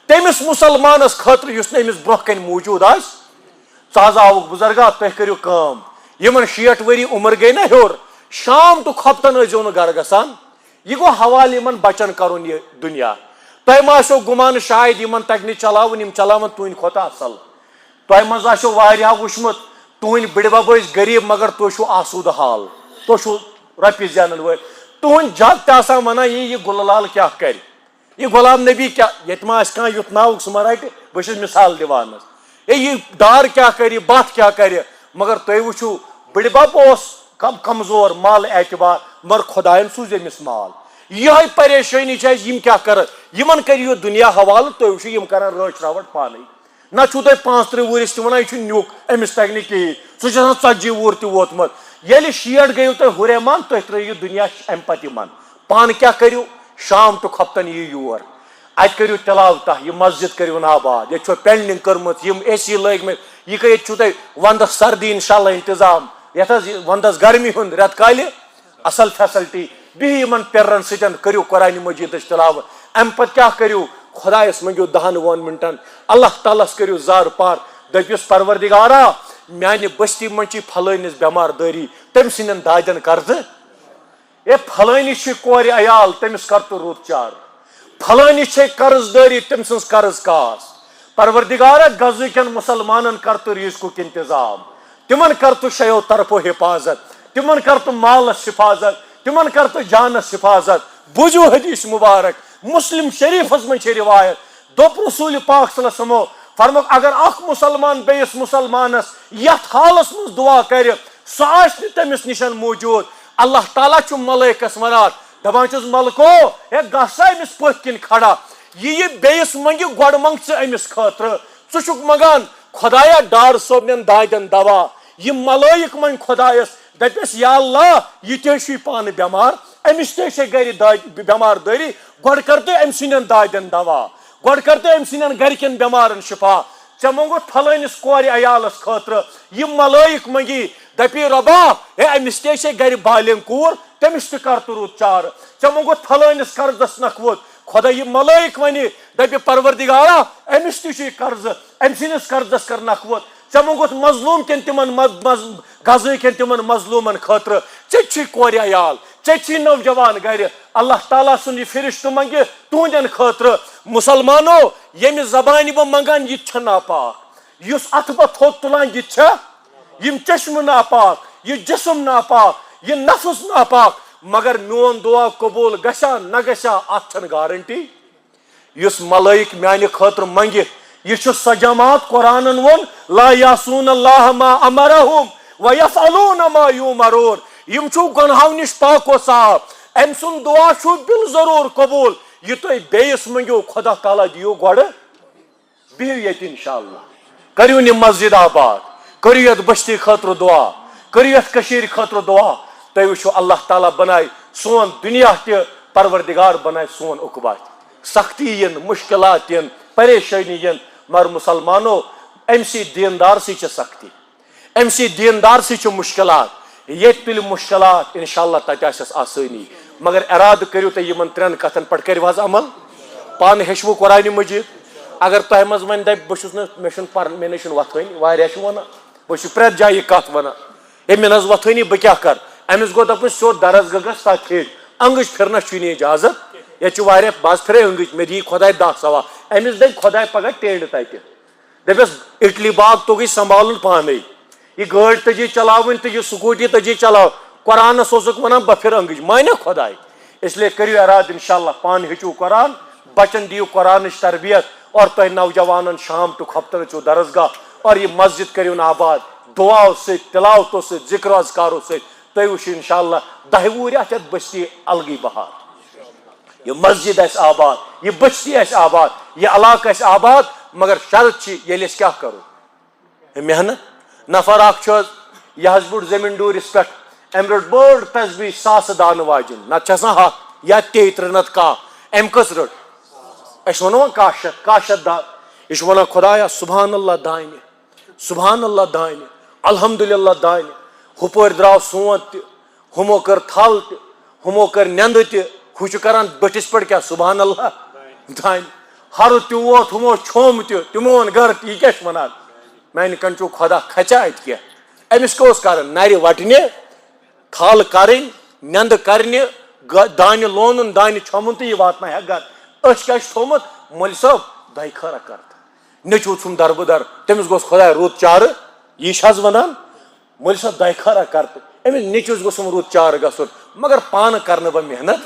تٔمِس مُسلمانس خٲطرٕ یُس نہٕ أمِس برونٛہہ کنہِ موٗجوٗد آسہِ ژٕ حظ آوُکھ بُزرگا تُہۍ کٔرِو کٲم یِمن 60 ؤری عُمر گٔے نا ہیوٚر شام ٹُک ہفتن ٲسۍزیو نہٕ گرٕ گژھان یہِ گوٚو حوالہٕ یِمن بچن کرُن یہِ دُنیا تۄہہِ ما آسیو گُمان شاید یِمن تگہِ نہٕ چلاوُن یِم چلاون تُہنٛدِ کھۄتہٕ اصل تۄہہِ منٛز آسیو واریاہو وٕچھمُت تُہنٛدۍ بٕڈبب ٲسۍ غریٖب مگر تُہۍ چھِو آسوٗدٕ حال تُہۍ چھِو رۄپیہِ زینن وٲلۍ تُہنٛدۍ جد تہِ آسان ونان یہِ غُلہٕ لال کیاہ کرِ یہِ غلام نبی کیاہ ییٚتہِ ما آسہِ کانٛہہ یُتھ ناوُک سُہ ما رٹہِ بہٕ چھُس مِثال دِوان حظ ہے یہِ ڈار کیاہ کرِ بتھ کیاہ کرِ مگر تُہۍ وٕچھِو بٕڈبب اوس کمزور مال اعتبار مگر خۄداین سوٗز أمِس مال یِہے پریشٲنی چھِ اَسہِ یِم کیاہ کرن یِمن کٔرِو یہِ دُنیا حوالہٕ تُہۍ وٕچھِو یِم کرن رٲچھ راوٹھ پانے نہ چھُو تۄہہِ 35 وُہرِس تہِ ونان یہِ چھُ نیُک أمِس تگہِ نہٕ کِہیٖنۍ سُہ چھُ آسان 40 وُہُر تہِ ووتمُت ییٚلہِ 60 گٔیو تۄہہِ ہُریمان تُہۍ ترٲیِو دُنیا امہِ پتہٕ یِمن پانہٕ کیاہ کٔرِو شام ٹُک ہفتن یِیِو یور اتہِ کٔرِو تِلاوتہ یہِ مسجد کٔرِوُن آباد ییٚتہِ چھو پینلنگ کٔرمٕژ یِم AC لٲگمٕتۍ ییٚتہِ چھُو تۄہہِ ونٛدس سردی انشاءاللہ انتظام یتھ حظ ونٛدس گرمی ہُنٛد رٮ۪تہٕ کالہِ اصل فیسلٹی بِہِو یِمن پیرن سۭتۍ کٔرِو قرآنِ مجیٖدٕچ تِلاوت امہِ پتہٕ کیاہ کٔرِو خۄدایس منٛگِو 10-20 منٹن اللہ تعالیٰ ہس کٔرِو زارٕ پار دٔپِوس پروردِگارا میانہِ بستی منٛز چھِ فلٲنِس بٮ۪مار دٲری تٔمۍ سٕنٛدٮ۪ن دادٮ۪ن قرضہٕ اے فلٲنِس چھِ کورِ عیال تٔمِس کر تہٕ رُت چار فلٲنِس چھے قرض دٲری تٔمۍ سٕنٛز قرض کاس پروردگار غزہ کن مسلمانن کر تو رزقک انتظام، تمن کر تو شیو طرفو حفاظت، تمن کر تو مالس حفاظت، تمن کر تو جانس حفاظت۔ بوجو حدیث مبارک مسلم شریف من چھ روایت، دوپ رسول پاک صلی اللہ علیہ وسلم فرموک اگر اخ مسلمان بیس مسلمانس یت حالس مز دعا کر سہ آس تمس نشن موجود، اللہ تعالیٰ چھ ملائکس ونان دپان چھس ملکو ہے گسا امس پتھ کن کھڑا، یہ بیس منگہ گۄڈٕ منگ ژٕ امس خاطر، ژٕ چھُکھ منگان خدایا ڈار صٲبنٮ۪ن دادٮ۪ن دوا، یہ ملائک من خدایس دپس یا اللہ یہ تہ چھ پانہ بیمار، امس تہ چھ گھر بیمار داری، گۄڈٕ کر تہ أمۍ سٕنٛدٮ۪ن دادٮ۪ن دوا، گۄڈٕ کر تہ أمۍ سٕنٛدٮ۪ن گھرکٮ۪ن بیمارن شفا، ژےٚ منگوت پھلٲنس کورِ عیالس خاطر، یہ ملائک منگی دپی ربا ہے امس تہ چھ گھر بالین کور تمس تہ کر تو رُت چار، ژےٚ منگوت پھلٲنس قرضس نکھوت، خدا یہ ملائک ونہِ دپہِ پروردگارا امس تہ چھ قرض، أمۍ سٕنٛدِس قرضس کر نکھوت، ژےٚ منگوت مظلوم کٮ۪ن تمن غزہ کٮ۪ن تمن مظلومن خاطر، ژےٚ چھی کورِ عیال، ژےٚ چھی نوجوان گھر، اللہ تعالیٰ سُنٛد یہ فرشتہ منگہِ تہنٛدٮ۪ن خاطر۔ مسلمانو ییٚمہِ زبانہِ بہٕ منگان یہ چھ ناپاک، یُس اتھ بہٕ تھوٚد تُلان یہ چھ یم چشمہ ناپاک، یہ جسم ناپاک، یہ نفس ناپاک، مگر میون دعا قبول گژھا نہ گژھا اتھ چھنہ گارنٹی۔ یس ملائک میانہ خاطر منگہ یہ چھ سۄ جماعت قرآنن وون لا یاسون اللہ ما امرہم ویفعلون ما یؤمرون، یم چھو گناہو نش پاک و صاف، ام سن دعا چھو بال ضرور قبول، یہ تھی بیس منگو خدا تعالیٰ دیو گوڑ بہو یت انشاءاللہ، کریون یہ مسجد آباد، کرو یت بستی خاطر دعا، کرو یت کشیر خاطر دعا، تھی وچھو اللہ تعالیٰ بنائے سون دنیا تہ، پروردگار بنائے سون عقبہ، سختی ین مشکلات ین پریشانی ین، مگر مسلمانو ام سی دیندار سی چھ سختی، ام سی دیندار سی چھ مشکلات، یہ تل مشکلات انشاءاللہ تتہ آسس آسانی، مگر ارادہ کرو تھی یمن ترین کتن پہ کرو حظ عمل، پان ہیچو قرآن مجید، اگر تہ مز ون دپ بہس مے نش وتھٲنی واریاہ ونان بہٕ پرٛٮ۪تھ جایہِ کتھ ونان ہے مے نظ وتھٲنی بہٕ کیاہ کر، أمس گوٚو دپُن سیوٚد درسگاہ گژھ تتھ پھیرِ، انگٕچ پھرنس چھُے اجازت، ییٚتہِ چھُ واریاہ بس پھرے انگٕچ، مےٚ دی خۄداے 10 سوا، أمس دپہِ خۄداے پگاہ ٹینڈ تتہِ، دپٮ۪س اٹلی باغ توگی سنبھالُن پانے، یہ گٲڑۍ تجی چلاوٕنۍ تہٕ یہِ سکوٗٹی تجی چلاو، قرآنس اوسُکھ ونان بہٕ پھر انگٕچ، مانیہ خۄداے، اس لیے کٔرِو ارادٕ انشاءاللہ پان ہیٚچھِو قرآن، بچن دیو قرآنٕچ تربیت، اور تہ نوجوانن شام ٹُک ہفتہ رچو درسگاہ، اور یہ مسجد کریون آباد دعاو ست تلاوتو ست ذکر اذکارو ست، تھی وچھو انشاءاللہ 10 وُہٕرۍ آسہِ یتھ بستی الگٕے بہار، یہ مسجد آسہِ آباد، یہ بستی آسہِ آباد، یہ علاقہ آسہِ آباد، مگر شرط چھ ییٚلہِ أسۍ کیاہ کرو محنت۔ نفر اکھ چھُ حظ یہ حظ بوٚڑ زمیٖن ڈوٗرِس پٮ۪ٹھ، أمۍ رٔٹ بٔڑ تسبیح 1000 دانہٕ واجِنۍ، نتہٕ چھِ آسان 100 یا 33 نتہٕ 100، أمۍ کٔژ رٔٹ؟ أسۍ ونو وۄنۍ 100 شیٚتھ دان، یہ چھُ ونان خدایا سبحان اللہ دانہِ، سبحان اللہ دانہِ، الحمدللہ دانہِ، ہُپٲرۍ درٛاو سونت تہِ، ہُمو کٔر تھل تہِ، ہُمو کٔر نٮ۪نٛدٕ تہِ، ہُہ چھُ کران بٔٹھِس پٮ۪ٹھ کیاہ سبحان اللہ دانہِ، ہرُد تہِ ووت ہُمو چھوٚم تہِ، تِمو اوٚن گرٕ تہِ، یہِ کیاہ چھُ ونان؟ میانہِ کنچو خدا کھژیا اتہِ کینٛہہ؟ أمِس کیاہ اوس کرُن؟ نرِ وٹنہِ، تھل کرٕنۍ، نٮ۪نٛدٕ کرنہِ، دانہِ لونُن، دانہِ چھۄمبُن تہٕ یہِ واتناوِ ہا گرٕ۔ أچھ کیاہ چھُ تھوٚمُت؟ مولوی صٲب دۄیہِ خٲرا کرتھ، نیٚچوٗ ژھُن دربٕدر، تٔمِس گوٚژھ خۄداے رُت چارٕ، یی چھِ حظ ونان مولوی صٲب دۄیہِ خٲرا کرتھ، أمِس نیٚچوِس گوٚژھُم رُت چارٕ گژھُن، مگر پانہٕ کرنہٕ بہٕ محنت،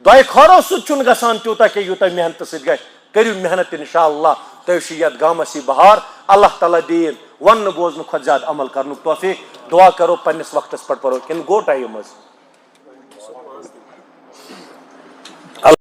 دۄیہِ خٲرو سۭتۍ چھُنہٕ گژھان تیوٗتاہ کینٛہہ یوٗتاہ محنتہٕ سۭتۍ گژھِ، کٔرِو محنت انشاءاللہ، تُہۍ وٕچھِو یتھ گامس یی بہار، اللہ تعالیٰ دِیِن وننہٕ بوزنہٕ کھۄتہٕ زیادٕ عمل کرنُک توفیٖق۔ دعا کرو پننس وقتس پٮ۪ٹھ پرو، کِنہٕ گوٚو ٹایم حظ؟